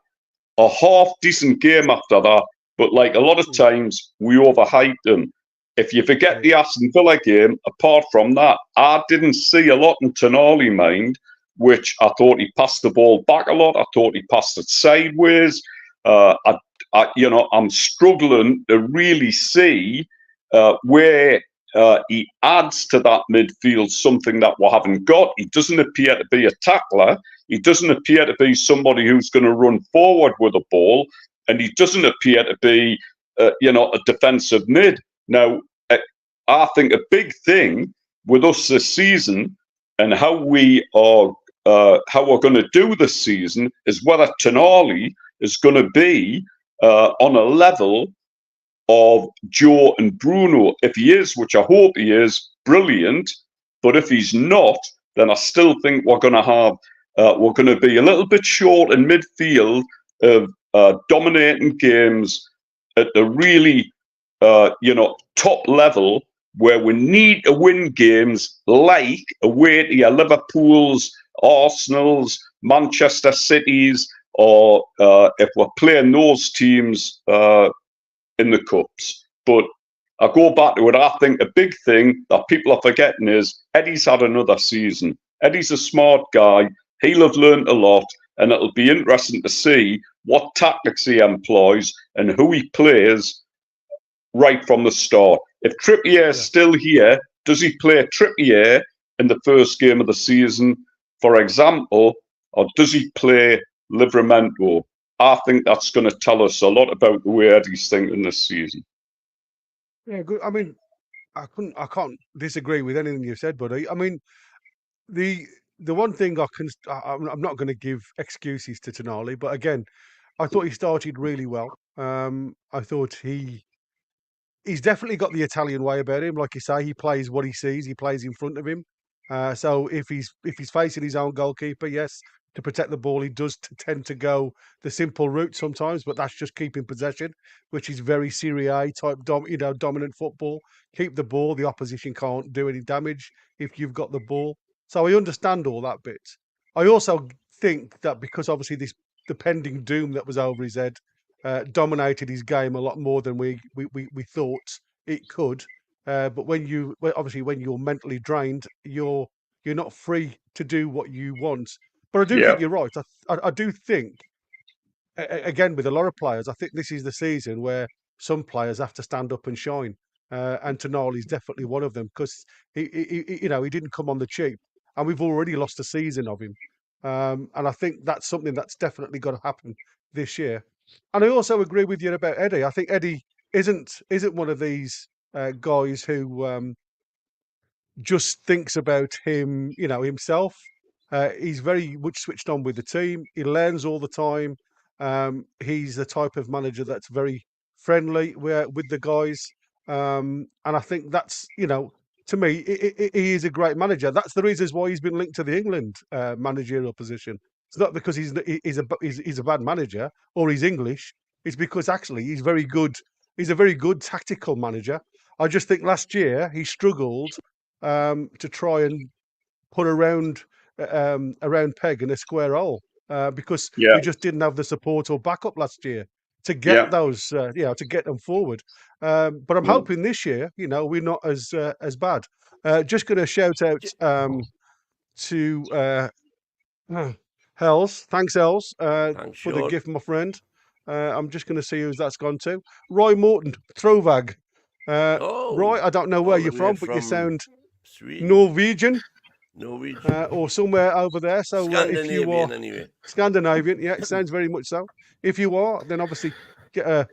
a half-decent game after that, but like a lot of times, we overhyped him. If you forget the Aston Villa game, apart from that, I didn't see a lot in Tonali, mind, which I thought he passed the ball back a lot. I thought he passed it sideways. I'm struggling to really see where he adds to that midfield something that we haven't got. He doesn't appear to be a tackler. He doesn't appear to be somebody who's going to run forward with a ball. And he doesn't appear to be, a defensive mid. Now, I think a big thing with us this season and how we are, how we're going to do this season is whether Tonali is going to be on a level of Joe and Bruno. If he is, which I hope he is, brilliant. But if he's not, then I still think we're going to have, we're going to be a little bit short in midfield of dominating games at the really, top level where we need to win games like away to your Liverpools, Arsenals, Manchester Cities, or if we're playing those teams in the cups. But I go back to it. I think a big thing that people are forgetting is Eddie's had another season. Eddie's a smart guy. He'll have learned a lot, and it'll be interesting to see what tactics he employs and who he plays right from the start. If Trippier is still here, does he play Trippier in the first game of the season, for example, or does he play Livramento? I think that's going to tell us a lot about the way Eddie's thinking this season. Yeah, good. I mean, I can't disagree with anything you said, buddy. I mean, the one thing I'm not going to give excuses to Tonali, but again, I thought he started really well. I thought he's definitely got the Italian way about him. Like you say, he plays what he sees. He plays in front of him. So if he's facing his own goalkeeper, yes, to protect the ball, he does tend to go the simple route sometimes, but that's just keeping possession, which is very Serie A type, dominant football. Keep the ball. The opposition can't do any damage if you've got the ball. So I understand all that bit. I also think that because obviously the pending doom that was over his head dominated his game a lot more than we thought it could. But when you're mentally drained, you're not free to do what you want. But I do think you're right. I do think, again, with a lot of players, I think this is the season where some players have to stand up and shine. And Tonali is definitely one of them because he didn't come on the cheap, and we've already lost a season of him. And I think that's something that's definitely got to happen this year. And I also agree with you about Eddie. I think Eddie isn't one of these guys who just thinks about himself. He's very much switched on with the team. He learns all the time. He's the type of manager that's very friendly with the guys. And I think that's, to me, he is a great manager. That's the reasons why he's been linked to the England managerial position. It's not because he's a bad manager or he's English. It's because actually he's very good. He's a very good tactical manager. I just think last year he struggled to try and put a round peg in a square hole. because Yeah. we just didn't have the support or backup last year to get those, to get them forward. But I'm hoping this year, we're not as bad. Just going to shout out to Hells. Thanks, Hells, Thanks, for the Sean. gift, my friend. I'm just going to see who that's gone to. Roy Morton, Throwvag. Roy, I don't know where all you're the way from, but you sound Sweden. Norwegian Norwegian. or somewhere over there. So if you are anyway. Scandinavian, yeah, it sounds very much so. If you are, then obviously get a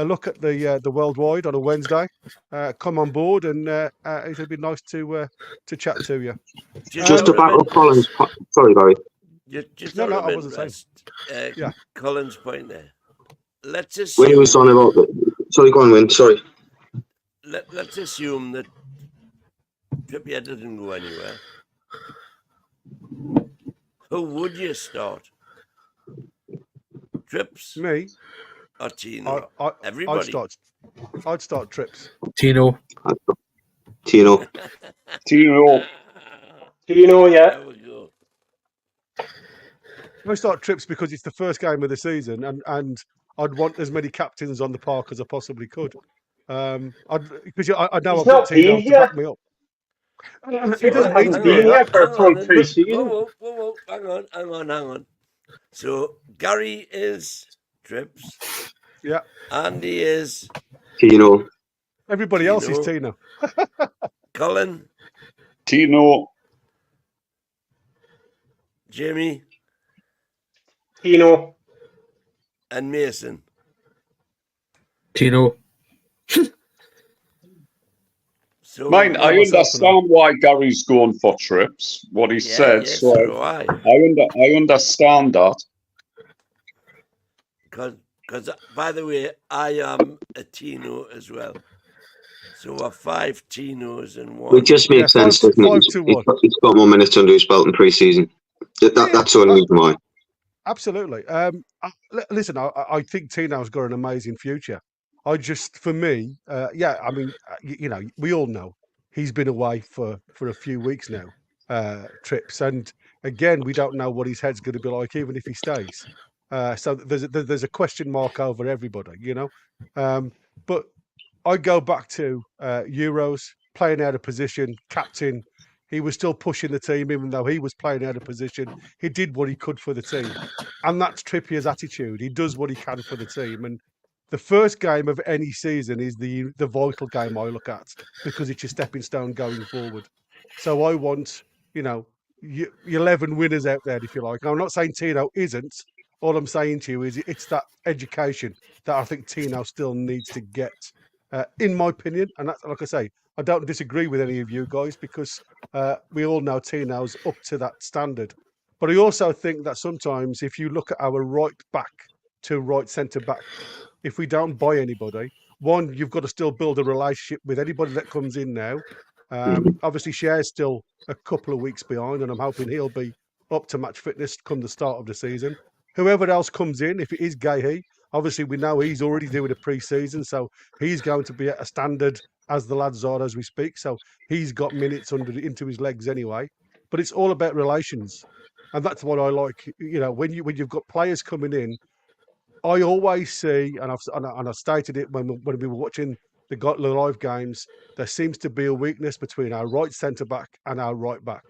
look at the worldwide on a Wednesday. Come on board, and it'd be nice to chat to you. Just to back up Colin's. Sorry, Barry. Just No, out of I wasn't interest, Colin's point there. Let's When assume. he was on about sorry, go on, Win. Sorry. Let's assume that Trippier didn't go anywhere. Who would you start? Trips? Me? Or Tino? Everybody. I'd start Trips. Tino. Tino, yeah. There we go. I start Trips because it's the first game of the season, and I'd want as many captains on the park as I possibly could. Because I know I've got Tino to back me up. He doesn't need to be here for a full pre-season. Whoa, hang on. So Gary is Trips. Yeah. Andy is Tino. Everybody else is Tino. Colin. Tino. Jamie. Tino. And Mason. Tino. So Mine, I understand why Gary's going for Trips, what he said. Yes, so so I understand that. Because, by the way, I am a Tino as well. So we're 5 Tinos and 1. It just makes sense, doesn't it? He's got more minutes under his belt in pre-season. That's the only reason why. Absolutely. Listen, I think Tino's got an amazing future. For me, I mean, we all know he's been away for a few weeks now, Trips. And again, we don't know what his head's going to be like, even if he stays. So there's a question mark over everybody, But I go back to Euros, playing out of position, captain. He was still pushing the team, even though he was playing out of position. He did what he could for the team. And that's Trippier's attitude. He does what he can for the team. And the first game of any season is the vital game I look at, because it's your stepping stone going forward. So I want, 11 winners out there, if you like. I'm not saying Tino isn't. All I'm saying to you is it's that education that I think Tino still needs to get, in my opinion. And that's, like I say, I don't disagree with any of you guys, because we all know Tino's up to that standard. But I also think that sometimes if you look at our right back to right centre back, if we don't buy anybody, one, you've got to still build a relationship with anybody that comes in now. Obviously, Cher's still a couple of weeks behind, and I'm hoping he'll be up to match fitness come the start of the season. Whoever else comes in, if it is Guehi, obviously we know he's already doing a pre-season, so he's going to be at a standard as the lads are as we speak. So he's got minutes into his legs anyway. But it's all about relations, and that's what I like. When you've got players coming in, I always see, and I've stated it when we were watching the live games, there seems to be a weakness between our right centre back and our right back,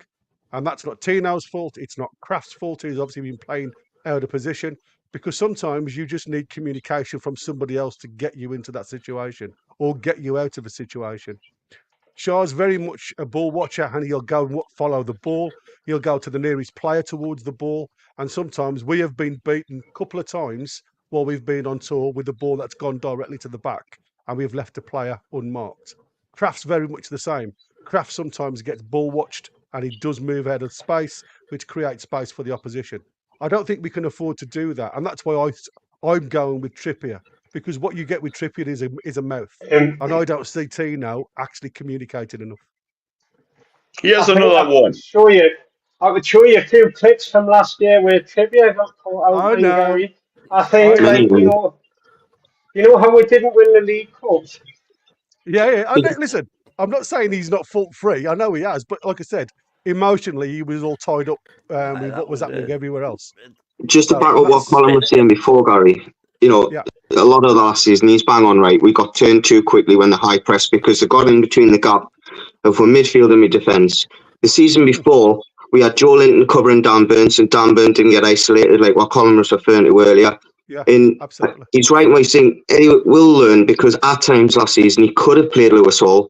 and that's not Tino's fault. It's not Kraft's fault. He's obviously been playing out of position, because sometimes you just need communication from somebody else to get you into that situation or get you out of a situation. Shah's very much a ball watcher, and he'll go and follow the ball. He'll go to the nearest player towards the ball. And sometimes we have been beaten a couple of times while we've been on tour with the ball that's gone directly to the back, and we've left a player unmarked. Kraft's very much the same. Kraft sometimes gets ball watched, and he does move out of space, which creates space for the opposition. I don't think we can afford to do that, and that's why I'm going with Trippier, because what you get with Trippier is a mouth, and I don't see Tino actually communicating enough. Here's another one. I could show you a few clips from last year where Trippier got caught out by Gary. I think, you know how we didn't win the League Cups? Yeah. Listen, I'm not saying he's not fault-free. I know he has, but like I said, emotionally, he was all tied up with what was happening everywhere else. Just to So, back up what Colin was saying before, Gary, you know, Yeah. a lot of the last season, he's bang on right. We got turned too quickly when the high press because they got in between the gap of our midfield and my defence. The season before, we had Joe Linton covering Dan Burns, and Dan Burns didn't get isolated like what Colin was referring to earlier. Yeah, And absolutely. he's right when he's saying Eddie will learn, because at times last season he could have played Lewis Hall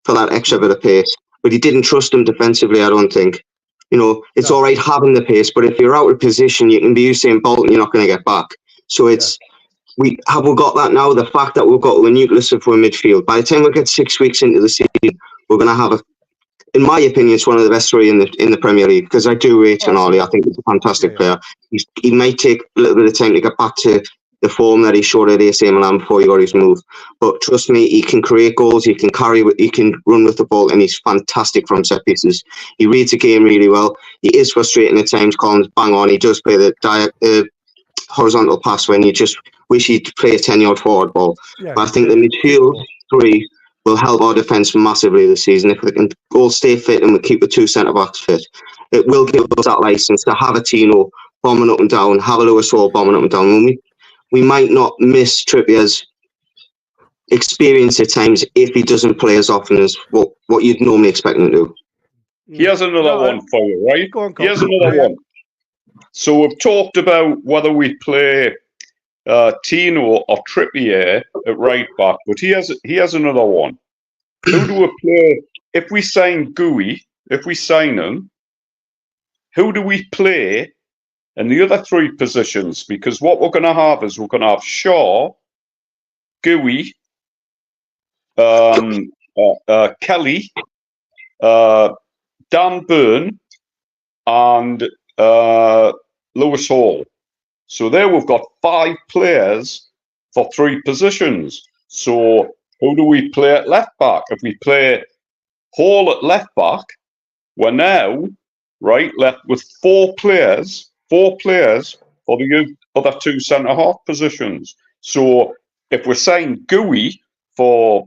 for that extra bit of pace, but he didn't trust him defensively, I don't think. You know, it's No. all right having the pace, but if you're out of position, you can be Usain Bolt and you're not going to get back. So it's, we got that now. The fact that we've got a nucleus of our midfield. By the time we get 6 weeks into the season, we're going to have in my opinion, it's one of the best three in the Premier League, because I do rate Tonali. I think he's a fantastic player. He might take a little bit of time to get back to the form that he showed at AC Milan before he got his move. But trust me, he can create goals, he can run with the ball, and he's fantastic from set pieces. He reads the game really well. He is frustrating at times. Colin's bang on. He does play the horizontal pass when you just wish he'd play a 10-yard forward ball. Yeah, but I think the midfield three will help our defence massively this season. If we can all stay fit and we keep the two centre-backs fit, it will give us that licence to have a Tino bombing up and down, have a Lewis Hall bombing up and down. When we might not miss Trippier's experience at times if he doesn't play as often as what you'd normally expect him to do. Here's another one for you, right? Go on, Here's another one. So we've talked about whether we play Tino or Trippier at right back, but here's another one. Who do we play if we sign Guehi? If we sign him, who do we play in the other three positions? Because what we're going to have is we're going to have Shaw, Guehi, Kelly, Dan Burn, and Lewis Hall. So there we've got 5 players for 3 positions. So who do we play at left back? If we play Hall at left back, we're now left with 4 players for the other 2 centre half positions. So if we sign Guehi for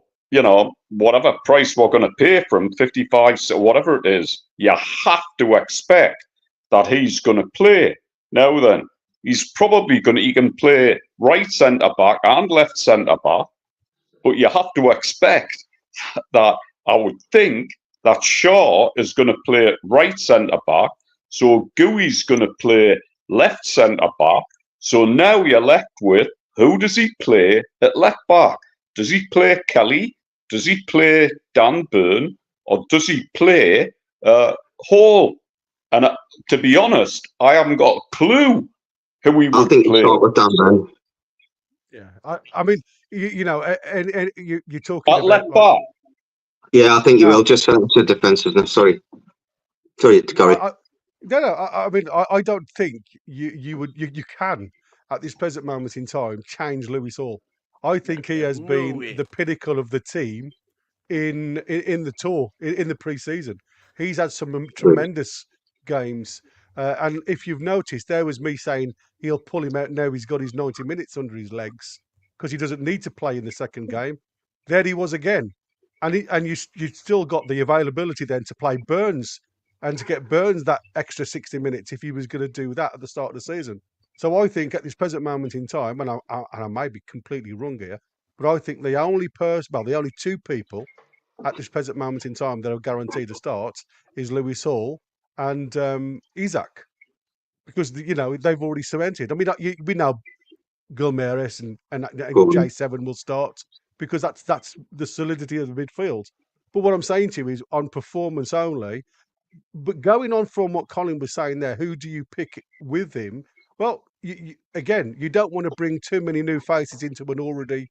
whatever price we're going to pay for him, 55, so whatever it is, you have to expect that he's going to play. Now then, he's probably he can play right centre back and left centre back, but you have to expect that, I would think, that Shaw is going to play right centre back, so Guehi's going to play left centre back. So now you're left with, who does he play at left back? Does he play Kelly? Does he play Dan Burn? Or does he play Hall? And to be honest, I haven't got a clue who he would play. Start with Dan Burn. Yeah, I mean, and you're talking at about left back. Yeah, I think you will, just for the defensiveness. Sorry, Gary. I mean, I don't think you can at this present moment in time change Lewis Hall. I think he has been the pinnacle of the team in the tour, in the pre-season. He's had some tremendous games, and if you've noticed, there was me saying he'll pull him out now. He's got his 90 minutes under his legs because he doesn't need to play in the second game. There he was again, and you still got the availability then to play Burns and to get Burns that extra 60 minutes if he was going to do that at the start of the season. So I think at this present moment in time, and I may be completely wrong here, but I think the only 2 people at this present moment in time that are guaranteed to start is Lewis Hall and Isaac, because they've already cemented. I mean, we know Gilmares and J7 will start because that's the solidity of the midfield. But what I'm saying to you is on performance only. But going on from what Colin was saying there, who do you pick with him? Well, you don't want to bring too many new faces into an already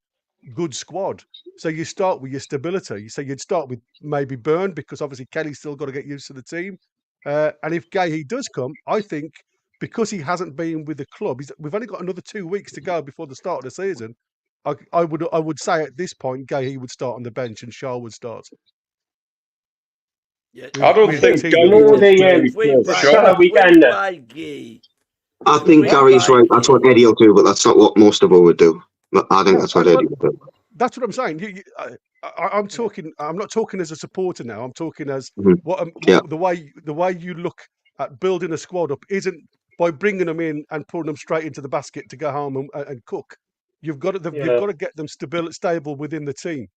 good squad. So you start with your stability. So you'd start with maybe Burn, because obviously Kelly's still got to get used to the team. And if Guehi does come, I think because he hasn't been with the club, we've only got another 2 weeks to go before the start of the season. I would say at this point, Guehi would start on the bench and Shaw would start. Yeah, I don't think the Saturday weekend. I think Gary's right. That's what Eddie will do, but that's not what most of us would do. But I think that's what Eddie would do. That's what I'm saying. I'm talking. I'm not talking as a supporter now. I'm talking as the way you look at building a squad up isn't by bringing them in and putting them straight into the basket to go home and cook. You've got to get them stable within the team.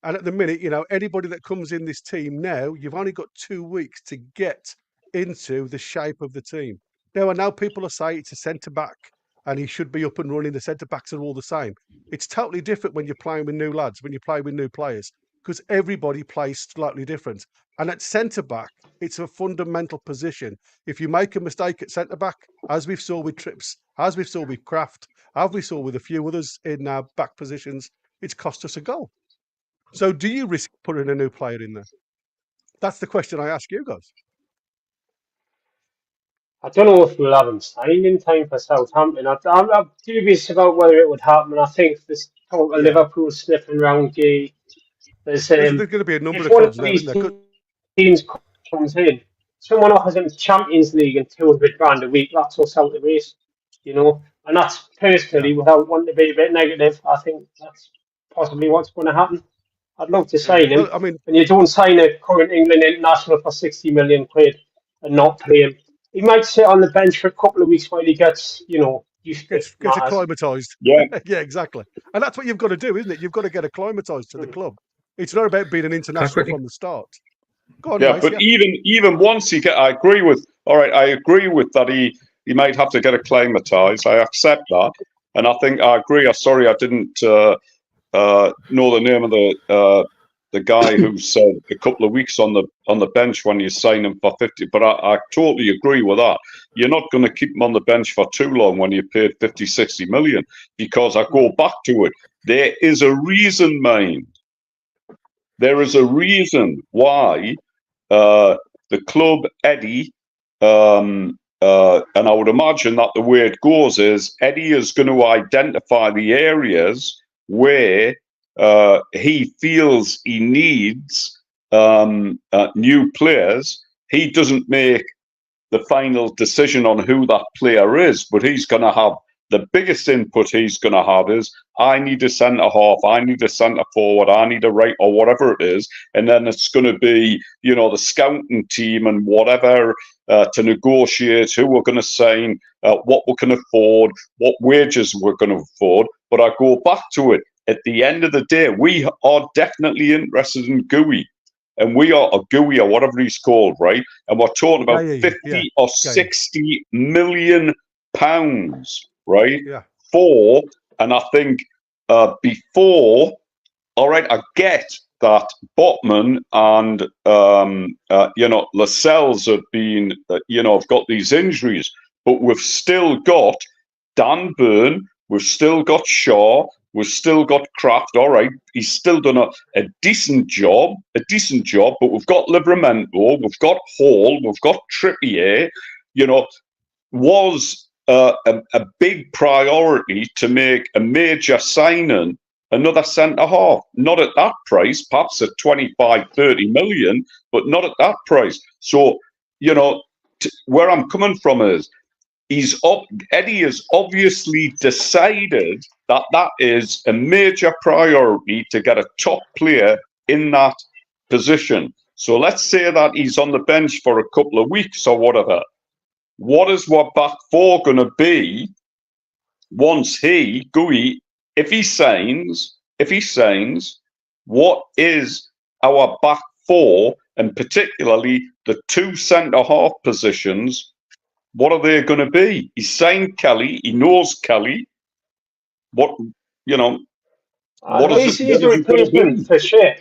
And at the minute, anybody that comes in this team now, you've only got 2 weeks to get into the shape of the team. Now, I know people are saying it's a centre-back and he should be up and running. The centre-backs are all the same. It's totally different when you're playing with new lads, when you play with new players, because everybody plays slightly different. And at centre-back, it's a fundamental position. If you make a mistake at centre-back, as we've saw with Trips, as we've saw with Kraft, as we saw with a few others in our back positions, it's cost us a goal. So do you risk putting a new player in there? That's the question I ask you guys. I don't know if we'll have him signed in time for Southampton. I'm dubious about whether it would happen. I think there's talk of Liverpool sniffing around Guehi. There's going to be a number if of one clubs of now, these isn't there? teams comes in, someone offers him Champions League and 200 grand a week, that's us out the race, And that's personally, without wanting to be a bit negative, I think that's possibly what's going to happen. I'd love to sign him. Well, I mean, and you don't sign a current England international for 60 million quid and not play him. He might sit on the bench for a couple of weeks while he gets, used to gets acclimatised. Yeah. Yeah, exactly. And that's what you've got to do, isn't it? You've got to get acclimatised to the club. It's not about being an international from the start. Go on, yeah, but even once I agree with that he might have to get acclimatised. I accept that. And I think I agree. Sorry, I didn't know the name of the guy who said a couple of weeks on the bench when you sign him for 50. But I totally agree with that. You're not going to keep him on the bench for too long when you paid 50, 60 million, because I go back to it. There is a reason, mind. There is a reason why the club, Eddie, and I would imagine that the way it goes is Eddie is going to identify the areas where he feels he needs new players. He doesn't make the final decision on who that player is, but he's going to have the biggest input he's going to have is, I need a centre half, I need a centre forward, I need a right, or whatever it is. And then it's going to be, the scouting team and whatever to negotiate who we're going to sign, what we can afford, what wages we're going to afford. But I go back to it. At the end of the day, we are definitely interested in Guehi. And we are a Guehi or whatever he's called, right? And we're talking about 50 or 60 million pounds, right? Yeah. And I think before, all right, I get that Botman and Lascelles have been, have got these injuries, but we've still got Dan Burn, we've still got Shaw, we've still got Kraft. All right, he's still done a decent job, but we've got Livramento, we've got Hall, we've got Trippier. Was a big priority to make a major signing, another centre half, not at that price, perhaps at 25, 30 million, but not at that price. So, where I'm coming from is, Eddie has obviously decided that is a major priority to get a top player in that position. So let's say that he's on the bench for a couple of weeks or whatever. What is our back four going to be once Guehi, if he signs, what is our back four, and particularly the two centre-half positions, what are they going to be? He signed Kelly, he knows Kelly. What is it? He's a replacement for sure.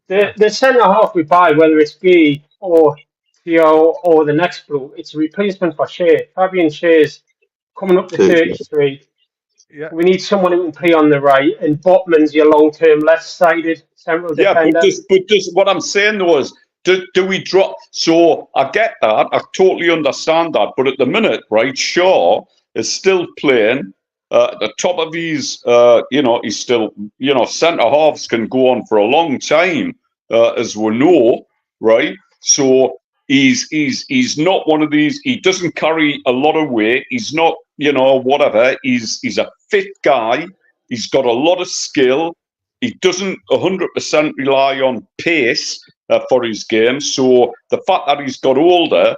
The centre-half we buy, whether it's Guehi or Theo or the next bloke, it's a replacement for Shea. Fabian Shea's coming up to 33. Yeah. We need someone who can play on the right, and Botman's your long-term left-sided central defender. But what I'm saying though is, do we drop? So I get that, I totally understand that, but at the minute, right, Shaw is still playing at the top of his, he's still, centre halves can go on for a long time, as we know, right? So he's not one of these. He doesn't carry a lot of weight. He's not, whatever. He's a fit guy. He's got a lot of skill. He doesn't 100% rely on pace for his game. So the fact that he's got older,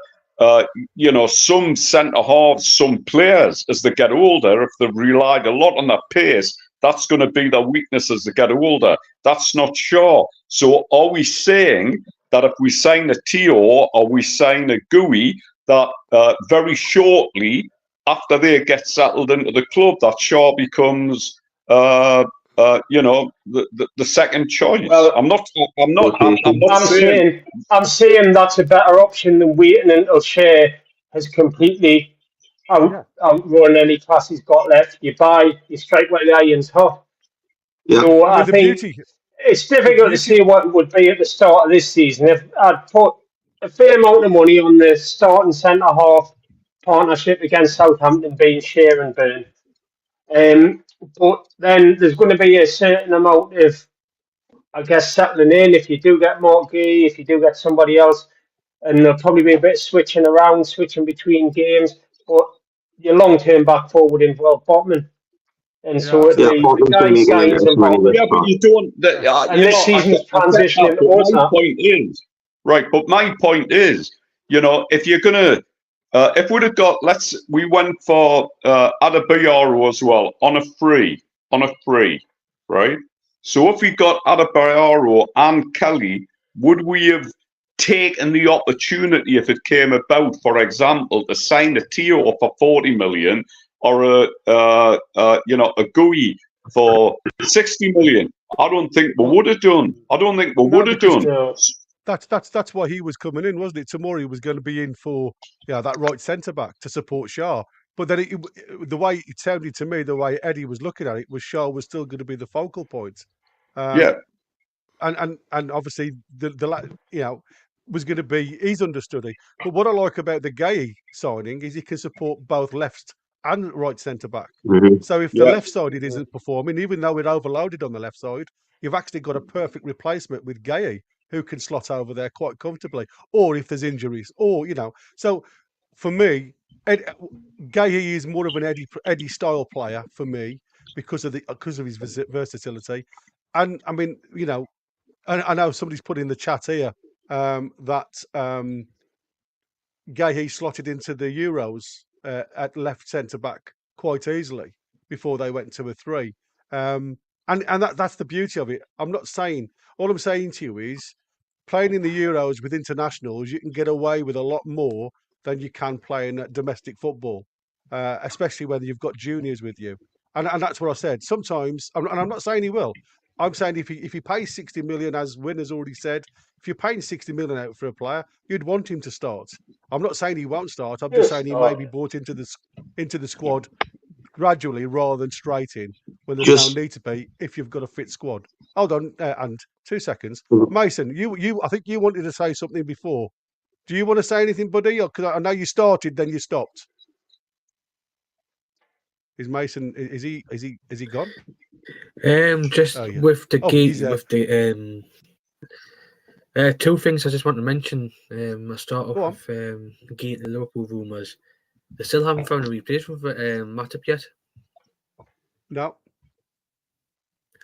some centre halves, some players as they get older, if they've relied a lot on their pace, that's going to be their weakness as they get older. That's not sure. So are we saying that if we sign a Tio or we sign a Guehi, that very shortly after they get settled into the club, that Shaw becomes the second choice? Well, I'm not saying saying that's a better option than waiting until Shea has completely outrun any class he's got left. You strike while the iron's hot. Yeah. So I mean, I think it's difficult to say what it would be at the start of this season. If I'd put a fair amount of money on the starting centre half partnership against Southampton being Shea and Byrne. But then there's going to be a certain amount of, I guess, settling in. If you do get Miggy, if you do get somebody else, and there'll probably be a bit of switching between games. But your long-term back forward involved Botman. And so the guy signs and Botman. Yeah, but you don't. And this season's transitioning towards that. Point is, right, but my point is, if you're going to, if we'd have got, we went for Adebayor as well on a free, right? So if we got Adebayor and Kelly, would we have taken the opportunity if it came about, for example, to sign a Tio for 40 million or a Guehi for 60 million? I don't think we would have done. That's why he was coming in, wasn't it? Tomori was going to be in for that right centre back to support Shaw. But then the way it sounded to me, the way Eddie was looking at it, was Shaw was still going to be the focal point. And obviously was going to be his understudy. But what I like about the Guehi signing is he can support both left and right centre back. Mm-hmm. So if the left sided isn't performing, even though we're overloaded on the left side, you've actually got a perfect replacement with Guehi, who can slot over there quite comfortably. Or if there's injuries, So for me, Guehi is more of an Eddie style player for me because of his versatility. And I mean, I know somebody's put in the chat here that Guehi slotted into the Euros at left centre back quite easily before they went to a 3. And that's the beauty of it. All I'm saying to you is, playing in the Euros with internationals, you can get away with a lot more than you can playing domestic football, especially when you've got juniors with you. And that's what I said. Sometimes, and I'm not saying he will. I'm saying if he pays 60 million, as Win has already said, if you're paying 60 million out for a player, you'd want him to start. I'm not saying he won't start. I'm just saying he may be brought into the squad gradually rather than straight in when there's no need to be if you've got a fit squad. Hold on, and 2 seconds. Mason, I think you wanted to say something before. Do you want to say anything, buddy? Because I know you started, then you stopped. Is Mason? Is he gone? With the two things I just want to mention. I start off with the Liverpool rumours. They still haven't found a replacement for Matip yet. No.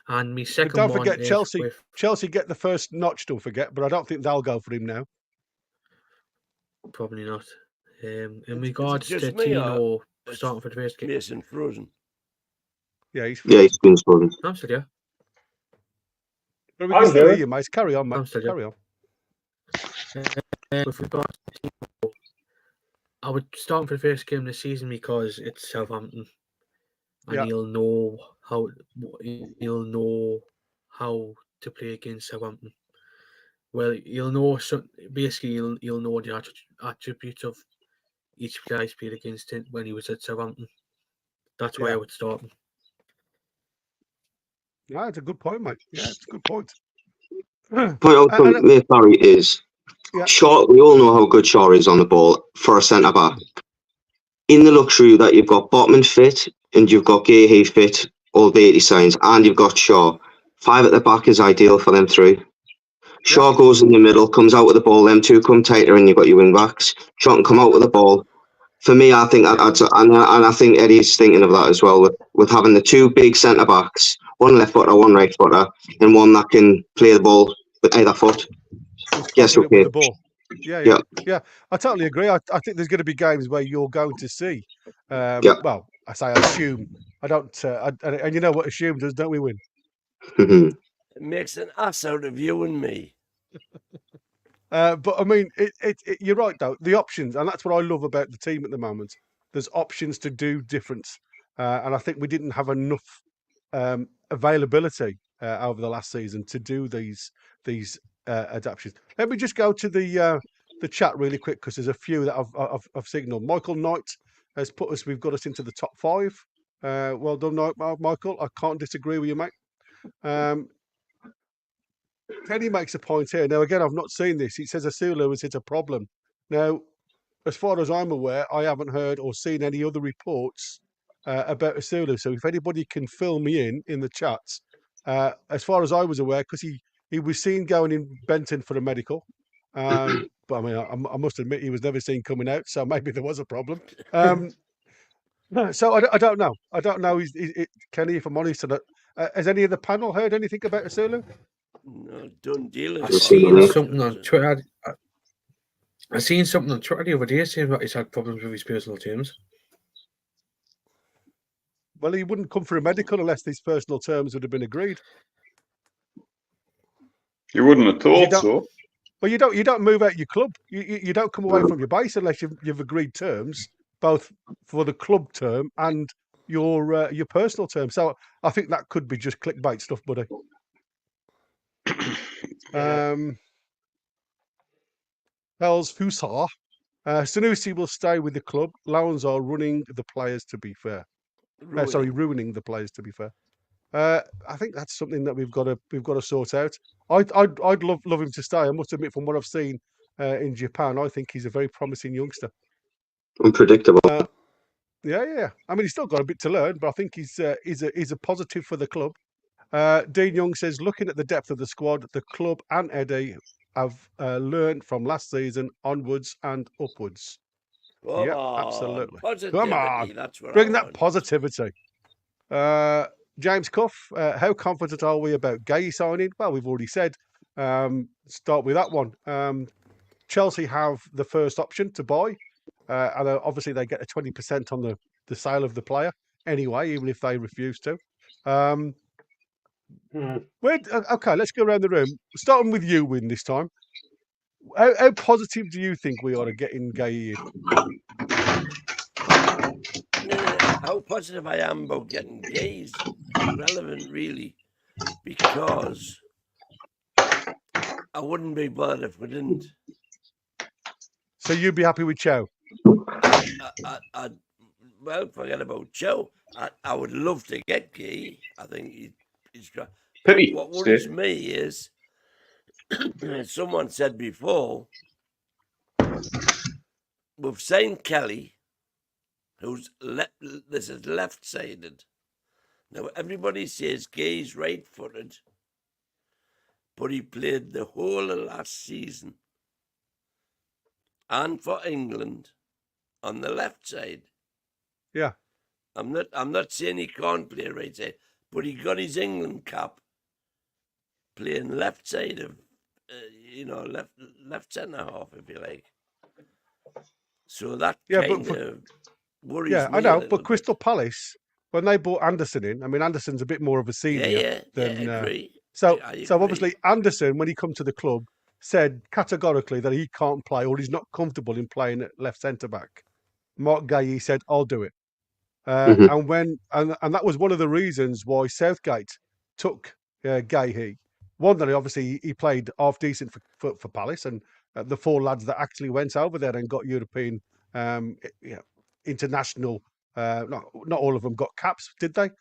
And my second don't one forget is Chelsea. Chelsea get the first notch. Don't forget, but I don't think they'll go for him now. Probably not. In regards to Tino starting for the first game, Mason frozen. Yeah, he's frozen. Yeah, he's been frozen. I'm still here. But we can still hear you, mate. Carry on, mate. Carry on. With regards to Tino, I would start for the first game this season because it's Southampton, and he'll know how to play against Southampton. Well, you'll know basically you'll know the attributes of each guy he's played against him when he was at Southampton. That's why I would start him. Yeah, it's a good point, mate. Yeah, it's a good point. Point out from me, Barry, is Shaw. We all know how good Shaw is on the ball for a centre back. In the luxury that you've got Botman fit and you've got Guehi fit, albeit he signs, and you've got Shaw. 5 at the back is ideal for them 3. Shaw goes in the middle, comes out with the ball, them 2 come tighter, and you've got your wing backs. Shaw can come out with the ball. For me, I think and I think Eddie's thinking of that as well, with having the 2 big centre backs, one left footer, one right footer, and one that can play the ball with either foot. Yes, okay. Yeah. I totally agree. I think there's going to be games where you're going to see. Well, I say assume. I don't. And you know what assume does, don't we? Win. Mhm. It makes an ass out of you and me. But I mean, you're right though. The options, and that's what I love about the team at the moment. There's options to do different, and I think we didn't have enough availability over the last season to do these adaptations. Let me just go to the chat really quick because there's a few that I've signalled. Michael Knight has put us. We've got us into the top 5. Well done, Michael. I can't disagree with you, mate. Kenny makes a point here. Now, again, I've not seen this. He says Asulu has hit a problem. Now, as far as I'm aware, I haven't heard or seen any other reports about Asulu. So if anybody can fill me in the chats, as far as I was aware, because he was seen going in Benton for a medical. But I mean, I must admit he was never seen coming out. So maybe there was a problem. So I don't know. I don't know. Kenny, if I'm honest, has any of the panel heard anything about Asulu? No, don't deal I've with seen it. something on Twitter. I seen something on Twitter the other day saying that he's had problems with his personal terms. Well, he wouldn't come for a medical unless these personal terms would have been agreed. You wouldn't have thought so. Well, you don't move out your club. You don't come away from your base unless you've agreed terms, both for the club term and your personal term. So I think that could be just clickbait stuff, buddy. Hells Fusar. Sanusi will stay with the club. Loans are running the players, to be fair. Ruining the players, to be fair. I think that's something that we've got to sort out. I'd love him to stay. I must admit, from what I've seen in Japan, I think he's a very promising youngster. Unpredictable. Yeah. I mean, he's still got a bit to learn, but I think he's a positive for the club. Dean Young says, looking at the depth of the squad, the club and Eddie have learned from last season onwards and upwards. Absolutely. Positivity, Come on, that's what bring that positivity. James Cuff, how confident are we about Guehi signing? Well, we've already said. Start with that one. Chelsea have the first option to buy, and obviously they get a 20% on the sale of the player anyway, even if they refuse to. Okay, let's go around the room. Starting with you, Win, this time. How positive do you think we are to getting Guehi in? How positive I am about getting Guehi is irrelevant, really, because I wouldn't be bothered if we didn't. So you'd be happy with Chow? Well, forget about Chow. I would love to get Guehi. I think he's great. What worries me is, someone said before, we've signed Kelly, who's this is left-sided. Now, everybody says Guehi's right-footed, but he played the whole of last season and for England on the left side. Yeah. I'm not saying he can't play right side, but he got his England cap playing left side of, left centre half, if you like. So that kind of worries me. I know, but Crystal Palace, when they brought Anderson in, I mean, Anderson's a bit more of a senior than. Agree. So obviously Anderson, when he come to the club, said categorically that he can't play or he's not comfortable in playing at left centre back. Mark Guehi said, "I'll do it," and that was one of the reasons why Southgate took Guehi. One, that he played half decent for Palace, and the 4 lads that actually went over there and got European, international. Not all of them got caps, did they?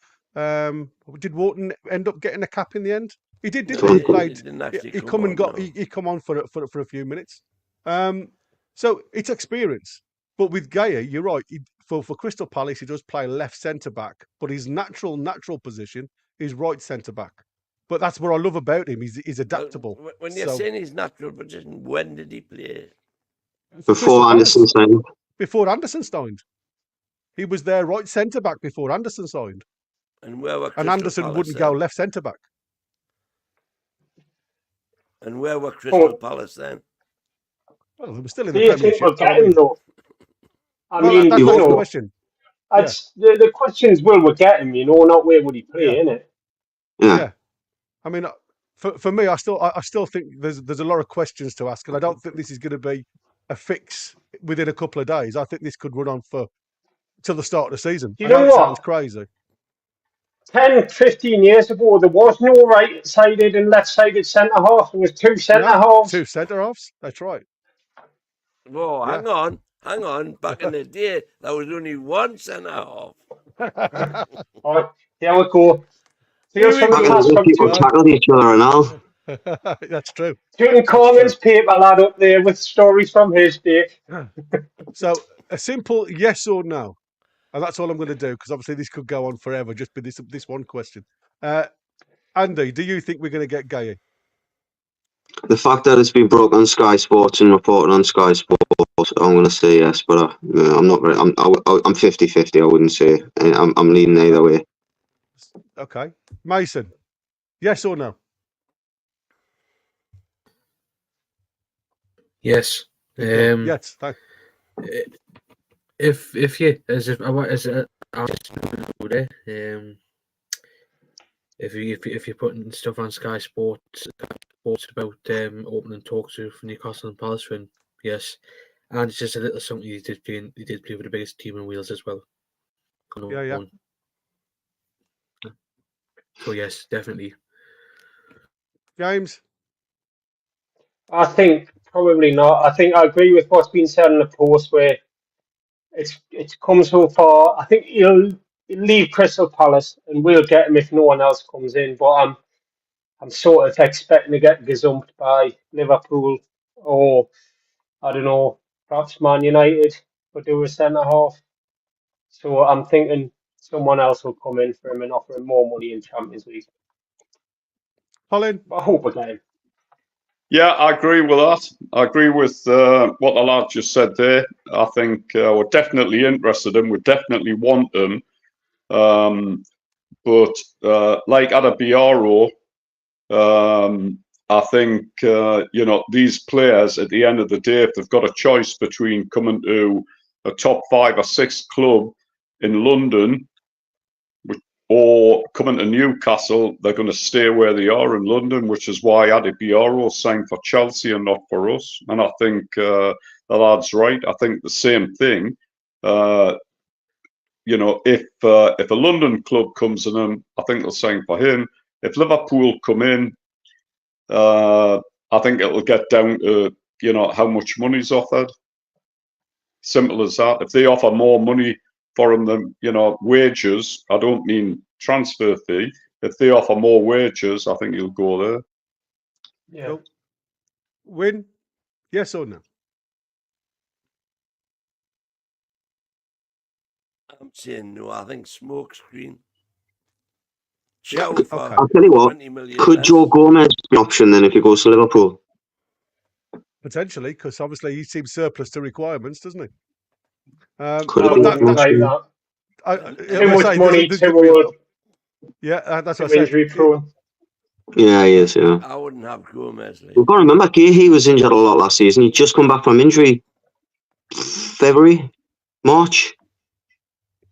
Did Wharton end up getting a cap in the end? He did, didn't he? He played. He come on for a few minutes. So it's experience. But with Guehi, you're right. For Crystal Palace, he does play left centre back, but his natural position is right centre back. But that's what I love about him. He's adaptable. When you're saying his natural position, when did he play? Before Anderson signed. Before Anderson signed. He was there right centre back before Anderson signed. And where were and Anderson Palace wouldn't then? go left centre back. And where were Crystal Palace then? Well, they were still in Do the you think Premiership. we'll get him though? I Well, mean, that's you the know, question. that's the questions. Will we get him? You know, not where would he play, Yeah. innit? Yeah. I mean, for me, I still think there's a lot of questions to ask, and I don't think this is going to be a fix within a couple of days. I think this could run on for till the start of the season. Do you I know know it sounds what? crazy. 10, 15 years ago, there was no right-sided and left-sided centre-half. There was two No, centre-halves. two centre halves. That's right. Whoa, Yeah. hang on. Back in the day, there was only one centre half. All right, there we go. Tales from Here the Back we in the past day, go. from people tackled each other and all. That's true. Tutankhamun's paper lad up there with stories from his day. So a simple yes or no, and that's all I'm going to do because obviously this could go on forever. Just be this one question. Andy, do you think we're going to get Guehi? The fact that it's been brought on Sky Sports and reported on Sky Sports, I'm going to say yes, but I'm not very. I'm 50-50. I wouldn't say. I'm leaning either way. Okay, Mason, yes or no? Yes. Yes. Thank. If you as if if you're putting stuff on Sky Sports about opening talks with Newcastle and Palace, then yes, and it's just a little something he did play with the biggest team in Wales as well. Yeah. So yes, definitely. James. I think probably not. I think I agree with what's been said in the post where it's come so far. I think he'll leave Crystal Palace and we'll get him if no one else comes in. But I'm sort of expecting to get gazumped by Liverpool or I don't know, perhaps Man United for do a centre half. So I'm thinking someone else will come in for him and offer him more money in Champions League. Colin. But I hope we get him. Yeah, I agree with that. I agree with what the lad just said there. I think we're definitely interested in. We definitely want him. But like Adebayor, I think these players at the end of the day, if they've got a choice between coming to a top 5 or 6 club in London or coming to Newcastle, they're going to stay where they are in London, which is why Adebayor signed for Chelsea and not for us. And I think the lad's right. I think the same thing. If a London club comes in, I think they'll sign for him. If Liverpool come in, I think it'll get down to how much money's offered. Simple as that. If they offer more money for him than wages, I don't mean transfer fee. If they offer more wages, I think he'll go there. Yeah. Cool. Win? Yes or no? I'm saying no. I think smokescreen. Yeah, Shout for okay. I'll tell you what. 20 million Could less. Joe Gomez be an option then if he goes to Liverpool? Potentially, because obviously he seems surplus to requirements, doesn't he? Could I it be wouldn't an like option? that. Like Too I much say, money, there's too going to be a old, lot. Yeah, that's too what I said. injury prone. Yeah, he is, yeah. I wouldn't have Gomez. Like. We've got to remember, Guehi was injured a lot last season. He'd just come back from injury February, March.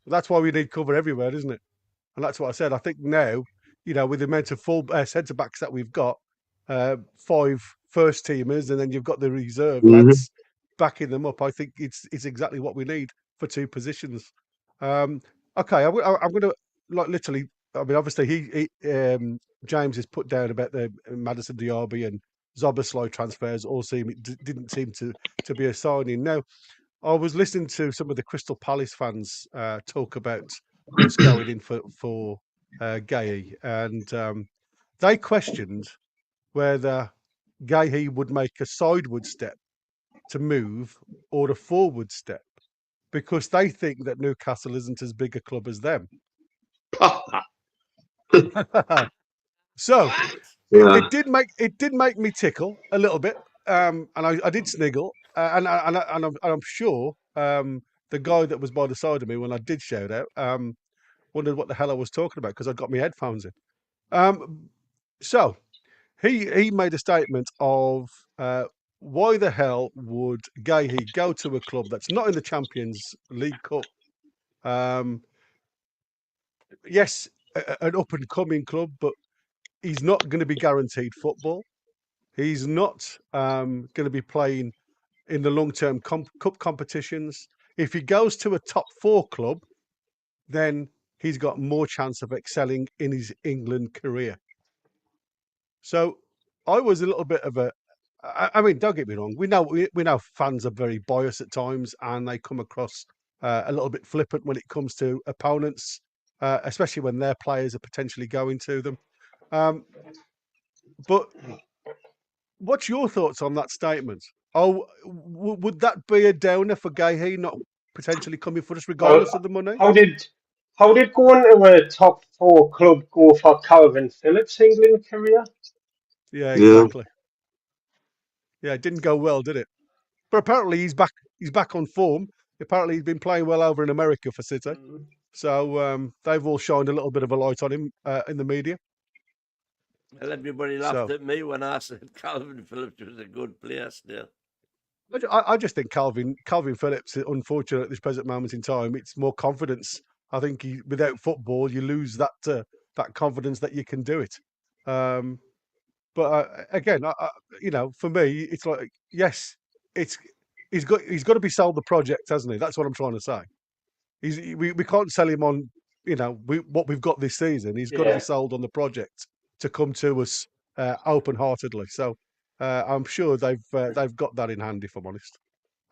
That's why we need cover everywhere, isn't it? And that's what I said. I think now, with the amount of full centre backs that we've got, 5 first teamers, and then you've got the reserve lads backing them up. I think it's exactly what we need for 2 positions. Okay, I'm going to literally. I mean, obviously, James has put down about the Madison Diaby and Zoboslai transfers. All didn't seem to be a signing. Now, I was listening to some of the Crystal Palace fans talk about us going in for Guehi, and they questioned whether Guehi would make a sideward step to move or a forward step because they think that Newcastle isn't as big a club as them. So it did make me tickle a little bit, and I did sniggle, and I'm sure the guy that was by the side of me when I did shout out wondered what the hell I was talking about because I got my headphones in. So he made a statement of why the hell would Guehi go to a club that's not in the Champions League Cup? Yes, an up and coming club, but he's not going to be guaranteed football. He's not going to be playing in the long-term cup competitions. If he goes to a top 4 club, then he's got more chance of excelling in his England career. So I was a little bit of a, I mean, don't get me wrong. We know fans are very biased at times, and they come across a little bit flippant when it comes to opponents, especially when their players are potentially going to them. But what's your thoughts on that statement? Oh, would that be a downer for Guehi not potentially coming for us regardless of the money? How did going to a top 4 club go for Calvin Phillips' England career? Yeah, exactly. Yeah, it didn't go well, did it? But apparently he's back. He's back on form. Apparently he's been playing well over in America for City. So they've all shined a little bit of a light on him in the media. Well, everybody laughed at me when I said Calvin Phillips was a good player still. I just think Calvin Phillips, unfortunately, at this present moment in time, it's more confidence. I think without football, you lose that confidence that you can do it. But again, for me, it's like, yes, he's got to be sold the project, hasn't he? That's what I'm trying to say. We can't sell him on what we've got this season. He's got to be sold on the project to come to us open-heartedly. So I'm sure they've got that in hand, if I'm honest.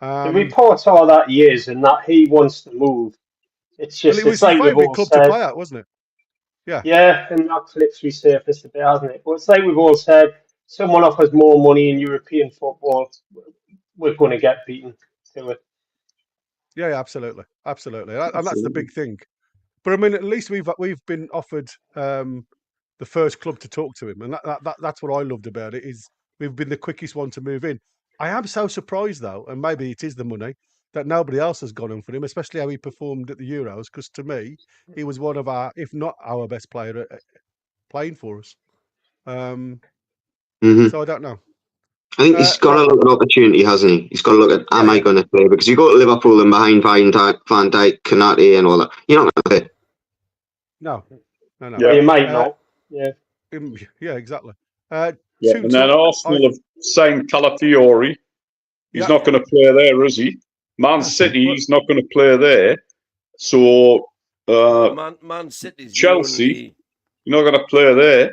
The reports are that he is, and that he wants to move. It's just it was it's like his we've favourite all club said. to play at, wasn't it? Yeah. Yeah, and that clip's resurfaced a bit, hasn't it? But it's like we've all said. Someone offers more money in European football, we're going to get beaten to it. Yeah, absolutely, and that's the big thing. But I mean, at least we've been offered the first club to talk to him, and that's what I loved about it. Is we've been the quickest one to move in. I am so surprised though, and maybe it is the money, that nobody else has gone on for him, especially how he performed at the Euros. Because to me, he was one of our, if not our best player playing for us. So I don't know. I think he's got to look at opportunity, hasn't he? He's got to look at, am I going to play? Because you go to Liverpool and behind Van Dijk, Konate and all that, you're not going to play. No. Yeah. You might not. Yeah. Yeah, exactly. And then Arsenal have signed Calafiori. He's not going to play there, is he? Man City, he's not going to play there. So Man City's Chelsea, you're not going to play there.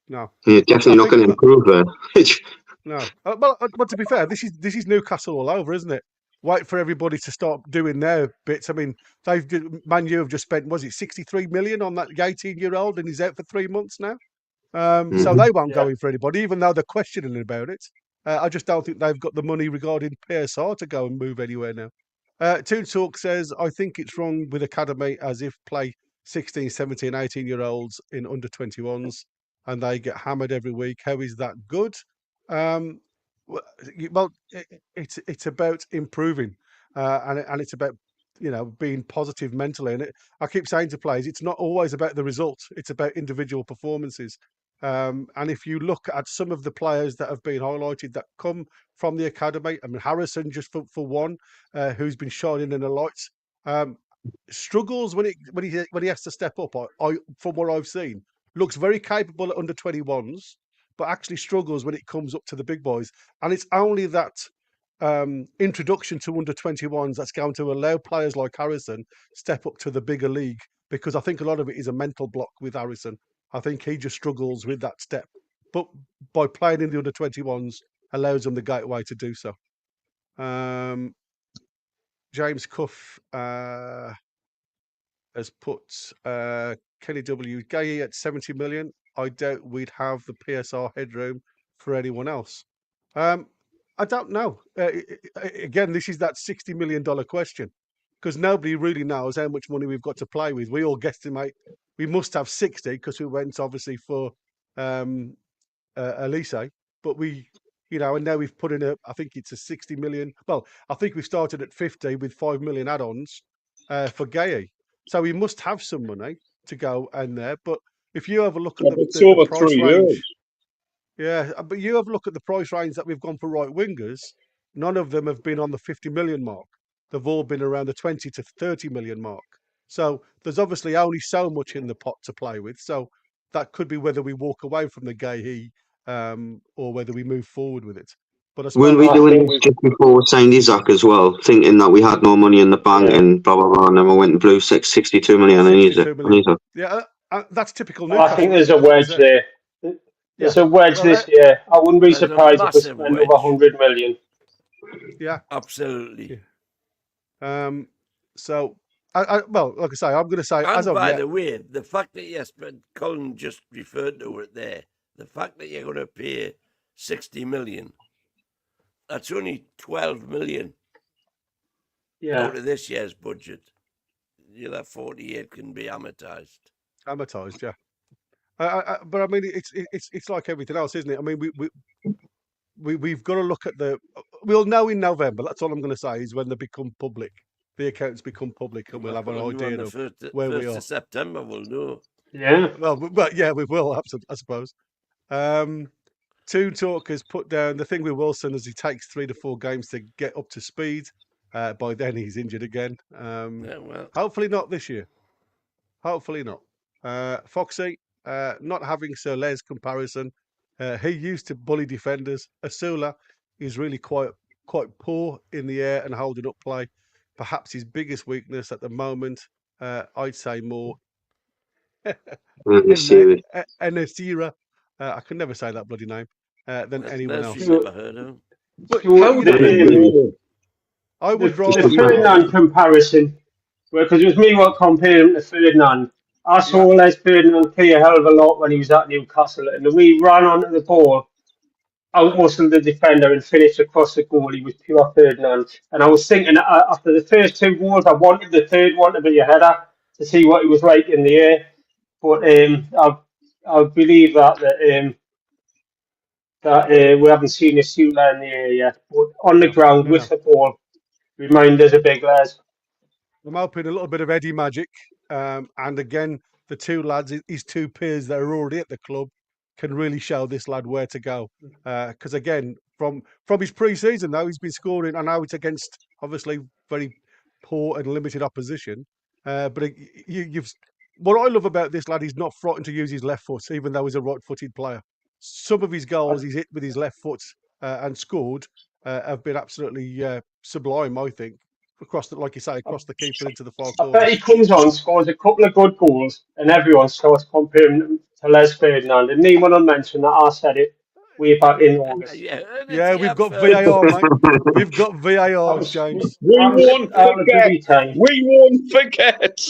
No, you're definitely not going to improve there. No, but to be fair, this is Newcastle all over, isn't it? Wait for everybody to start doing their bits. I mean, Man U have just spent, was it 63 million on that 18-year-old, and he's out for 3 months now. So they won't go in for anybody, even though they're questioning about it. I just don't think they've got the money regarding PSR to go and move anywhere now. Toon Talk says, I think it's wrong with academy, as if play 16, 17, 18-year-olds in under 21s and they get hammered every week. How is that good? Well, it's about improving, and it's about being positive mentally. And I keep saying to players, it's not always about the result; it's about individual performances. And if you look at some of the players that have been highlighted that come from the academy, I mean Harrison, just for one, who's been shining in the lights, struggles when he has to step up. I from what I've seen, looks very capable at under 21s, but actually struggles when it comes up to the big boys. And it's only that introduction to under 21s that's going to allow players like Harrison step up to the bigger league, because I think a lot of it is a mental block with Harrison. I think he just struggles with that step. But by playing in the under 21s allows him the gateway to do so. James Cuff has put Kenny W. Guehi at 70 million. I doubt we'd have the PSR headroom for anyone else. I don't know. Again, this is that $60 million question, because nobody really knows how much money we've got to play with. We all guesstimate we must have 60 because we went obviously for Elise, but and now we've put in I think it's a 60 million. Well, I think we started at 50 with 5 million add-ons for Guehi. So we must have some money to go in there. But if you have a look at the over price 3 range, years. Yeah, but you have a look at the price range that we've gone for right wingers. None of them have been on the 50 million mark. They've all been around the 20 to 30 million mark. So there's obviously only so much in the pot to play with. So that could be whether we walk away from the Guehi or whether we move forward with it. But I Weren't suppose we I doing think this we. just before we signed Isaac as well, thinking that we had no money in the bank Yeah. and blah, blah, blah, and then we went and blew 62 million on 62 million. Isaac. Yeah, that's typical I think Newcastle, there's isn't a it? As wedge there. yeah, There's a wedge well, this year. I wouldn't be There's a surprised if we massive spend wedge. over 100 million. yeah. Absolutely. So, well, like I say, I'm going to say as And of by yet, the way, the fact that, yes, but Colin just referred to it there, the fact that you're going to pay 60 million, that's only 12 million Yeah. out of this year's budget. The other 48 can be amortized. amortized, yeah. But I mean, it's like everything else, isn't it? I mean, we've got to look at we'll know in November. That's all I'm going to say is when they become public, the accounts become public, and we'll have an idea of where we are. Of September, we'll know. Yeah. Well, yeah, we will, I suppose. Toon Talk has put down the thing with Wilson is he takes 3 to 4 games to get up to speed. By then he's injured again. Yeah, well, Hopefully not this year. Hopefully not. Foxy, not having Sir Les comparison. He used to bully defenders. Asula is really quite poor in the air and holding up play. Perhaps his biggest weakness at the moment, I'd say more. Enesira, I can never say that bloody name, than anyone else. Never heard of him. But Stuart, you know, I would rather. the Ferdinand comparison, because it was me what compared him to Ferdinand. I saw Les Ferdinand play a hell of a lot when he was at Newcastle, and the way he ran onto the ball, outmuscled the defender and finished across the goal. He was pure Ferdinand. And I was thinking after the first 2 goals, I wanted the third one to be a header to see what he was like in the air. But I believe that we haven't seen a Sula in the air yet. But on the ground with the ball, reminders of big Les. I'm hoping a little bit of Eddie magic. And again, the 2 lads, his 2 peers that are already at the club, can really show this lad where to go. Because again, from his pre-season, though, he's been scoring. I know it's against, obviously, very poor and limited opposition. But what I love about this lad, he's not frightened to use his left foot, even though he's a right-footed player. Some of his goals he's hit with his left foot and scored have been absolutely sublime, I think. Across like you say, across the keeper into the far corner. I bet he comes on, scores a couple of good goals, and everyone starts comparing him to Les Ferdinand. And anyone will mention that I said it way back in August. Yeah, we've got VAR, mate. We've got VAR, James. We won't forget. We won't forget.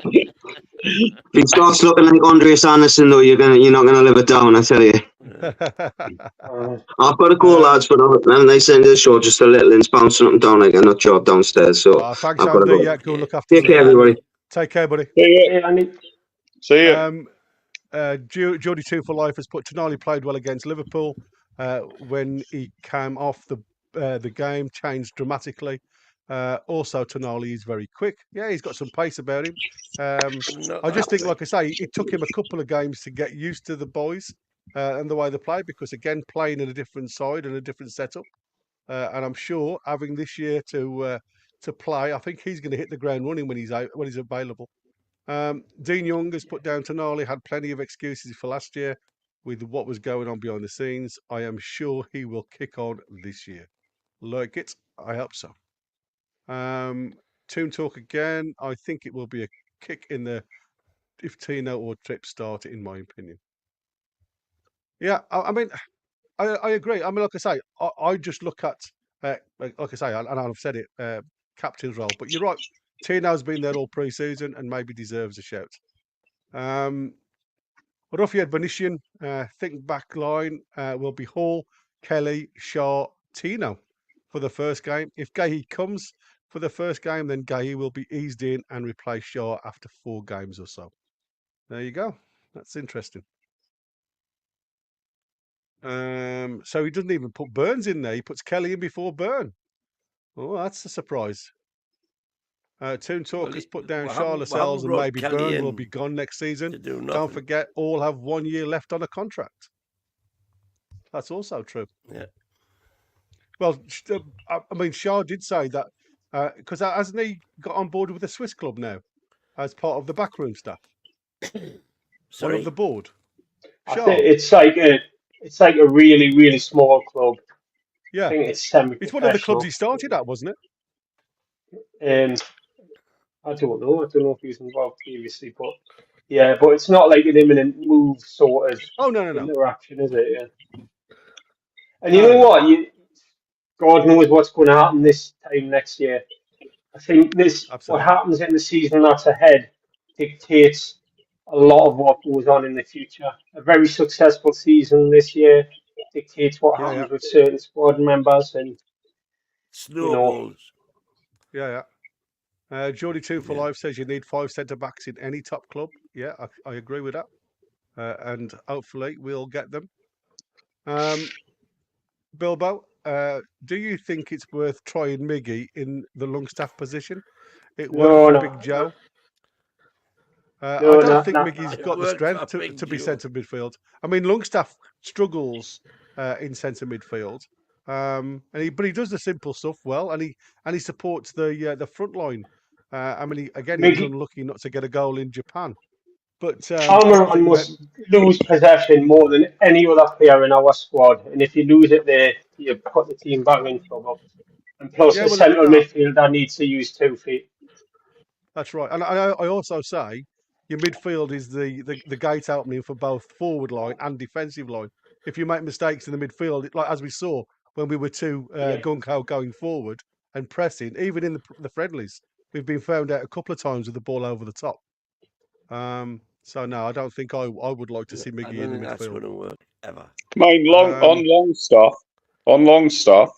If he starts looking like Andreas Anderson, though, you're not gonna live it down. I tell you. I've got to go, lads, but I'm nice end of the show. Just a little inch bouncing up and down like a nut job downstairs. So thanks, I've got to Andy. go. Yeah, go look after. Take care, everybody. Take care, buddy. See you. Geordie 2 for Life has put Tonali played well against Liverpool. When he came off the game, changed dramatically. Also, Tonali is very quick. Yeah, he's got some pace about him. I just think, like I say, it took him a couple of games to get used to the boys and the way they play, because again, playing in a different side and a different setup. And I'm sure having this year to play, I think he's going to hit the ground running when he's available. Dean Young has put down Tonali, had plenty of excuses for last year with what was going on behind the scenes. I am sure he will kick on this year. Like it, I hope so. Toon Talk again. I think it will be a kick in the if Tino or Tripp start, in my opinion. Yeah, I mean, I agree. I mean, like I say, I just look at, like I say, and I've said it, captain's role. But you're right. Tino's been there all pre-season and maybe deserves a shout. Rafael Venetian, think back line will be Hall, Kelly, Shaw, Tino for the first game. If Guehi comes for the first game, then Guehi will be eased in and replace Shaw after 4 games or so. There you go. That's interesting. So he doesn't even put Burns in there. He puts Kelly in before Burn. Oh, that's a surprise. Toon Talk has put down Shaw, Lascelles, and maybe Burn will be gone next season. Don't forget, all have 1 year left on a contract. That's also true. Yeah. Well, I mean, Shah did say that because hasn't he got on board with the Swiss club now as part of the backroom staff? One Sorry? of the board. I Shah. think it's like a really, really small club. I Yeah. think it's semi-professional. It's one of the clubs he started at, wasn't it? I don't know. I don't know if he was involved previously, but yeah, but it's not like an imminent move sort of Oh, no. interaction, is it? Yeah. And you No, know no. what? God knows what's going to happen this time next year. I think what Absolutely. happens in the season that's ahead dictates a lot of what goes on in the future. A very successful season this year dictates what Yeah, happens with certain squad members, and Snowballs. Yeah. Geordie 2 for Life says you need 5 centre backs in any top club. Yeah, I agree with that. And hopefully we'll get them. Bilbo, do you think it's worth trying Miggy in the Longstaff position? It worked for Big Joe. I don't think Miggy's got the strength to be centre midfield. I mean, Longstaff struggles in centre midfield, but he does the simple stuff well, and he supports the front line. I mean, he was unlucky not to get a goal in Japan. But Almiron must lose possession more than any other player in our squad, and if you lose it there, you put the team back in trouble. And plus, the central midfielder needs to use 2 feet. That's right, and I also say your midfield is the gate opening for both forward line and defensive line. If you make mistakes in the midfield, like as we saw when we were too gung-ho going forward and pressing, even in the friendlies, we've been found out a couple of times with the ball over the top. So no, I don't think I would like to see Miggy in the midfield. That's going to work ever. On Longstaff,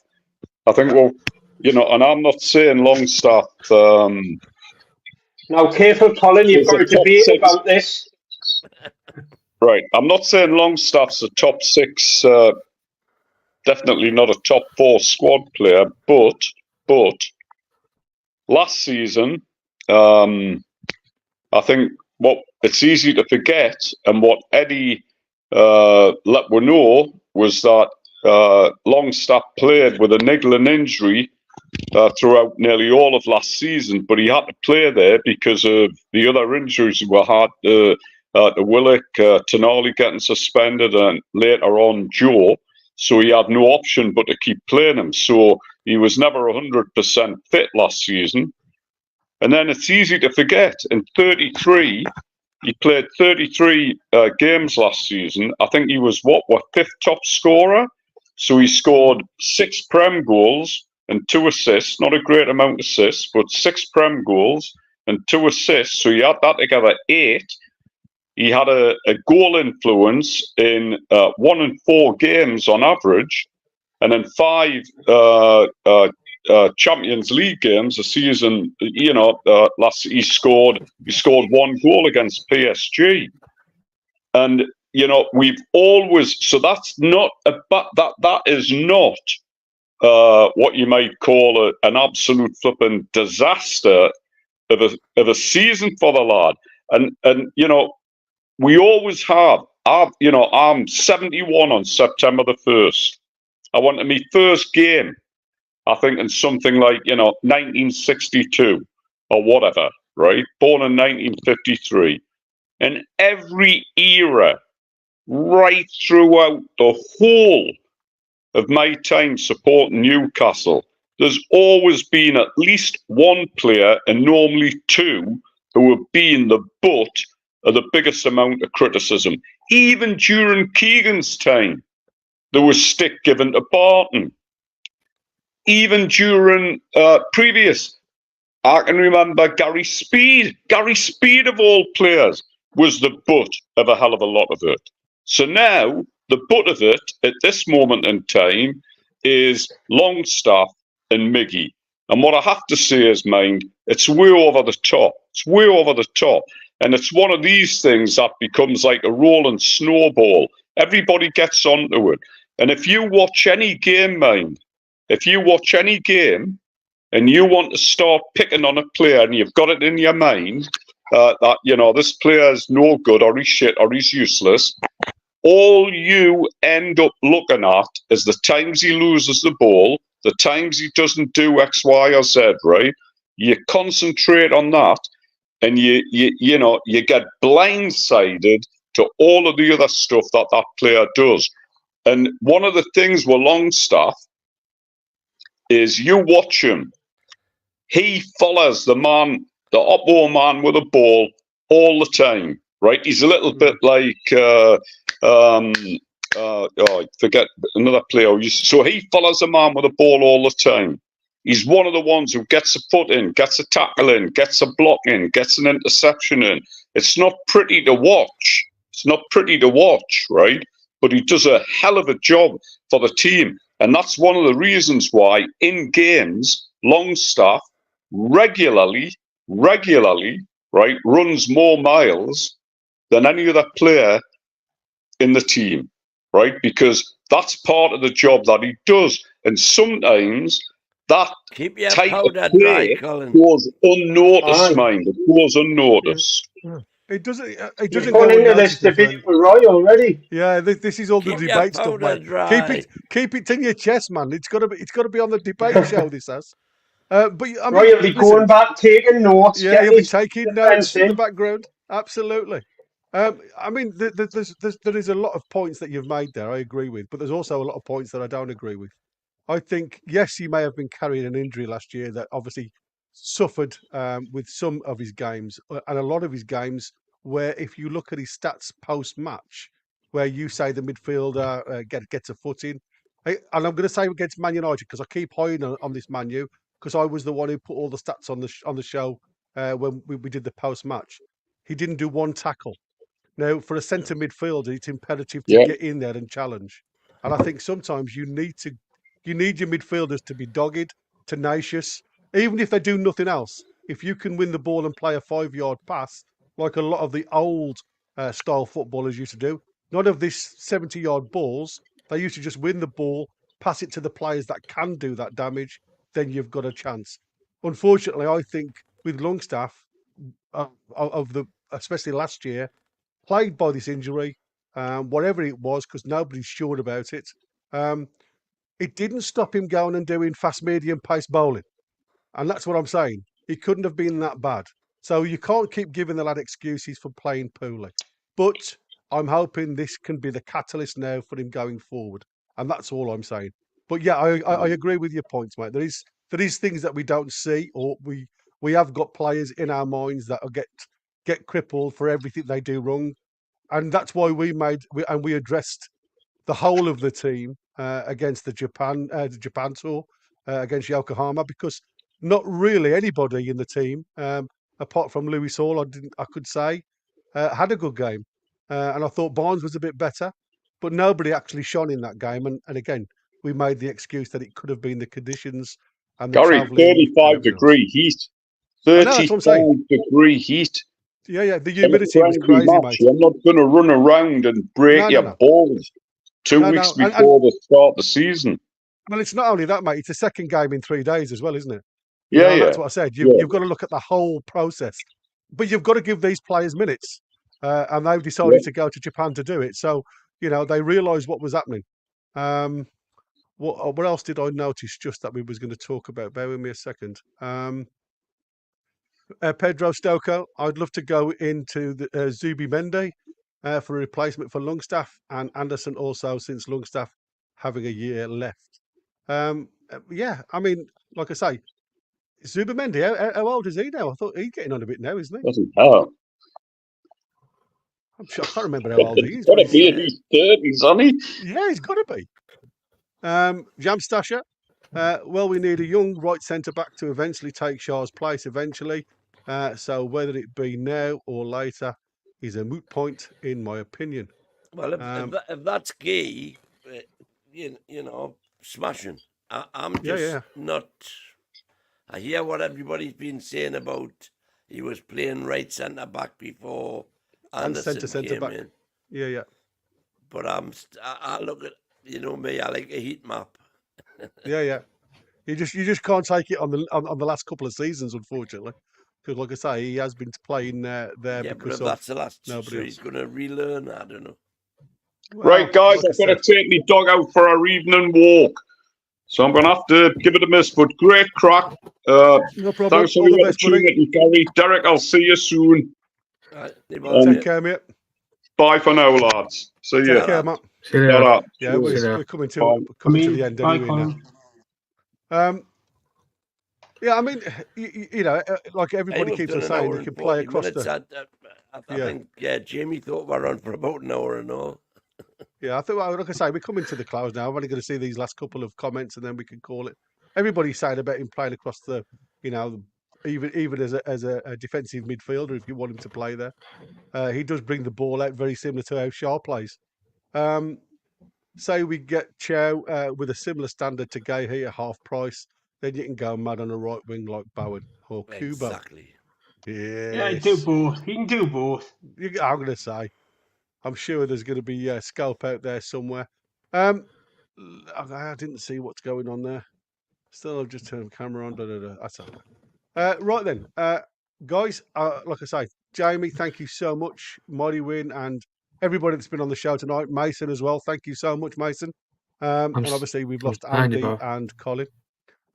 I think and I'm not saying Longstaff. Now, careful, Colin, you've got a debate about this. Right, I'm not saying Longstaff's a top 6, definitely not a top 4 squad player, but last season, I think what it's easy to forget, and what Eddie let we know was that Longstaff played with a niggling injury throughout nearly all of last season, but he had to play there because of the other injuries we had. To Willock, Tonali getting suspended, and later on Joe. So he had no option but to keep playing him. So he was never 100% fit last season. And then it's easy to forget, in 33, he played 33 games last season. I think he was what 5th top scorer. So he scored 6 Prem goals and 2 assists. Not a great amount of assists, but 6 Prem goals and 2 assists. So he had that together 8. He had a goal influence in 1 in 4 games on average, and in 5 Champions League games a season. Last he scored 1 goal against PSG, and we've always. So that's not that is not what you might call an absolute flipping disaster of a season for the lad, and we always have. I'm 71 on September the 1st. I went to my first game, I think, in something like 1962 or whatever, right? Born in 1953. In every era, right throughout the whole of my time supporting Newcastle, there's always been at least one player, and normally 2, who have been the butt of the biggest amount of criticism. Even during Keegan's time, there was stick given to Barton. Even during previous, I can remember Gary Speed. Gary Speed, of all players, was the butt of a hell of a lot of it. So now, the butt of it, at this moment in time, is Longstaff and Miggy. And what I have to say is, mind, it's way over the top. It's way over the top. And it's one of these things that becomes like a rolling snowball. Everybody gets onto it. And if you watch any game, mind, if you watch any game and you want to start picking on a player and you've got it in your mind that, this player is no good or he's shit or he's useless, all you end up looking at is the times he loses the ball, the times he doesn't do X, Y, or Z, right? You concentrate on that, and you get blindsided to all of the other stuff that player does. And one of the things with Longstaff is you watch him. He follows the oppo man with the ball all the time, right? He's a little bit like, I forget another player. So he follows the man with the ball all the time. He's one of the ones who gets a foot in, gets a tackle in, gets a block in, gets an interception in. It's not pretty to watch. It's not pretty to watch, right? But he does a hell of a job for the team. And that's one of the reasons why in games, Longstaff regularly, right, runs more miles than any other player in the team, right? Because that's part of the job that he does. And sometimes that Keep your type of powder play dry, Colin. goes unnoticed, Aye. mind. It goes unnoticed. It doesn't. It You've doesn't gone go into this unnoticed, my debate friend. with Roy already. Yeah, this is all the Keep your debate stuff, powder mate. dry. Keep it in your chest, man. It's got to be on the debate show. This has. But I mean, Roy will be listen, going back, taking notes, yeah, getting he'll be his taking defence notes in the in. background. Absolutely. I mean, there is a lot of points that you've made there. I agree with, but there's also a lot of points that I don't agree with. I think yes, he may have been carrying an injury last year that obviously suffered with some of his games and a lot of his games. Where if you look at his stats post match, where you say the midfielder gets a foot in, and I'm going to say against Man United because I keep hiring on this Man U because I was the one who put all the stats on the show when we did the post match. He didn't do one tackle. Now, for a centre midfielder, it's imperative to get in there and challenge. And I think sometimes you need your midfielders to be dogged, tenacious, even if they do nothing else. If you can win the ball and play a 5-yard pass, like a lot of the old style footballers used to do, none of this 70-yard balls. They used to just win the ball, pass it to the players that can do that damage. Then you've got a chance. Unfortunately, I think with Longstaff, especially last year, plagued by this injury, whatever it was, because nobody's sure about it. It didn't stop him going and doing fast, medium pace bowling. And that's what I'm saying. He couldn't have been that bad. So you can't keep giving the lad excuses for playing poorly. But I'm hoping this can be the catalyst now for him going forward. And that's all I'm saying. But yeah, I agree with your points, mate. There is things that we don't see, or we have got players in our minds that get crippled for everything they do wrong. And that's why we addressed the whole of the team against the Japan tour against Yokohama, because not really anybody in the team, apart from Lewis Hall, I could say, had a good game. And I thought Barnes was a bit better, but nobody actually shone in that game. And again, we made the excuse that it could have been the conditions and the Gary, travelling. 35-degree heat. I know, that's what I'm saying. 35-degree heat. Yeah, the In a humidity was friendly crazy, match, mate. I'm not going to run around and break your balls 2 weeks before the start of the season. Well, it's not only that, mate. It's the second game in 3 days as well, isn't it? Yeah. That's what I said. You've got to look at the whole process, but you've got to give these players minutes, and they've decided to go to Japan to do it. So they realised what was happening. What else did I notice? Just that we was going to talk about. Bear with me a second. Pedro Stokoe. I'd love to go into the Zubi Mende for a replacement for Longstaff, and Anderson also, since Longstaff having a year left. Yeah, I mean, like I say, Zubimendi, how old is he now? I thought he's getting on a bit now, isn't he? Doesn't help. I'm sure, I can't remember how old he is. He's got to be in his 30s, hasn't he? Yeah, he's got to be. Jamstasher. Well, we need a young right centre back to eventually take Shah's place eventually. So whether it be now or later is a moot point, in my opinion. Well, if that's Guehi, smashing. I'm just not. I hear what everybody's been saying about he was playing right centre back before Anderson centre back. in. Yeah. But I look at me. I like a heat map. Yeah. You just can't take it on the last couple of seasons, unfortunately. Because, like I say, he has been playing there yeah, because but if that's the last, nobody so he's going to relearn. I don't know. Well, Right, guys, like I I've got to said, take my dog out for our evening walk. So I'm going to have to give it a miss, but great crack. no problem. Thanks for All the the best, buddy. opportunity, Gary. Derek, I'll see you soon. Take care, mate. Bye for now, lads. See you. Take care, mate. See you later. Ta-ra. Yeah, Cheers. we're coming to the end Bye, anyway now. Colin. Yeah, I mean, you know, like everybody We've keeps done on an saying, hour you and can play 40 across minutes. the. I think Jamie thought we were on for about an hour and all. Yeah, I think, well, like I say, we're coming to the close now. I'm only going to see these last couple of comments, and then we can call it. Everybody's saying about him playing across the, you know, even as a defensive midfielder, if you want him to play there, he does bring the ball out very similar to how Shaw plays. Say we get Chow with a similar standard to Guehi at half price, then you can go mad on a right wing like Bowen or Kubo. Exactly. Yes. Yeah, do both. He can do both. I'm going to say, I'm sure there's going to be a scalp out there somewhere. I didn't see what's going on there. Still, I've just turned the camera on. That's all right. Right then, guys, like I say, Jamie, thank you so much. Mighty win, and everybody that's been on the show tonight. Mason as well. Thank you so much, Mason. And obviously, we've lost Andy and Colin.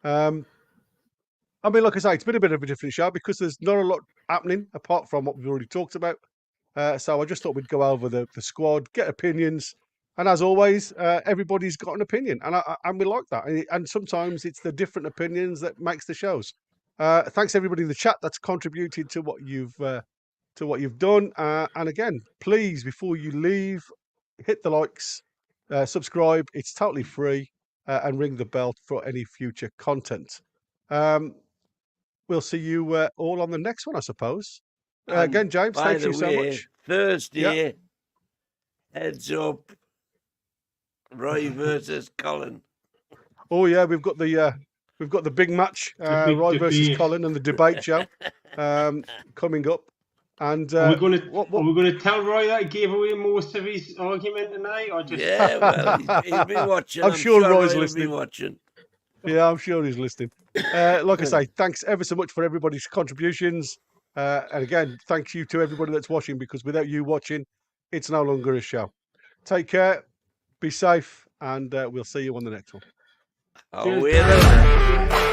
I mean, like I say, it's been a bit of a different show because there's not a lot happening apart from what we've already talked about. So I just thought we'd go over the squad, get opinions. And as always, everybody's got an opinion. And we like that. And sometimes it's the different opinions that makes the shows. Thanks everybody in the chat that's contributed to what you've done. And again, please, before you leave, hit the likes, subscribe. It's totally free. And ring the bell for any future content. We'll see you all on the next one, I suppose. Again, James, thank you so much. Thursday, heads up, Roy versus Colin. Oh yeah, we've got the big match, Roy versus Colin, and the debate show coming up. And are we going to tell Roy that he gave away most of his argument tonight, or just? Yeah, well, he'll be watching. I'm sure Roy's Roy listening. will be watching. Yeah, I'm sure he's listening. Like I say, thanks ever so much for everybody's contributions. And again, thank you to everybody that's watching, because without you watching, it's no longer a show. Take care, be safe, and we'll see you on the next one. Away the line.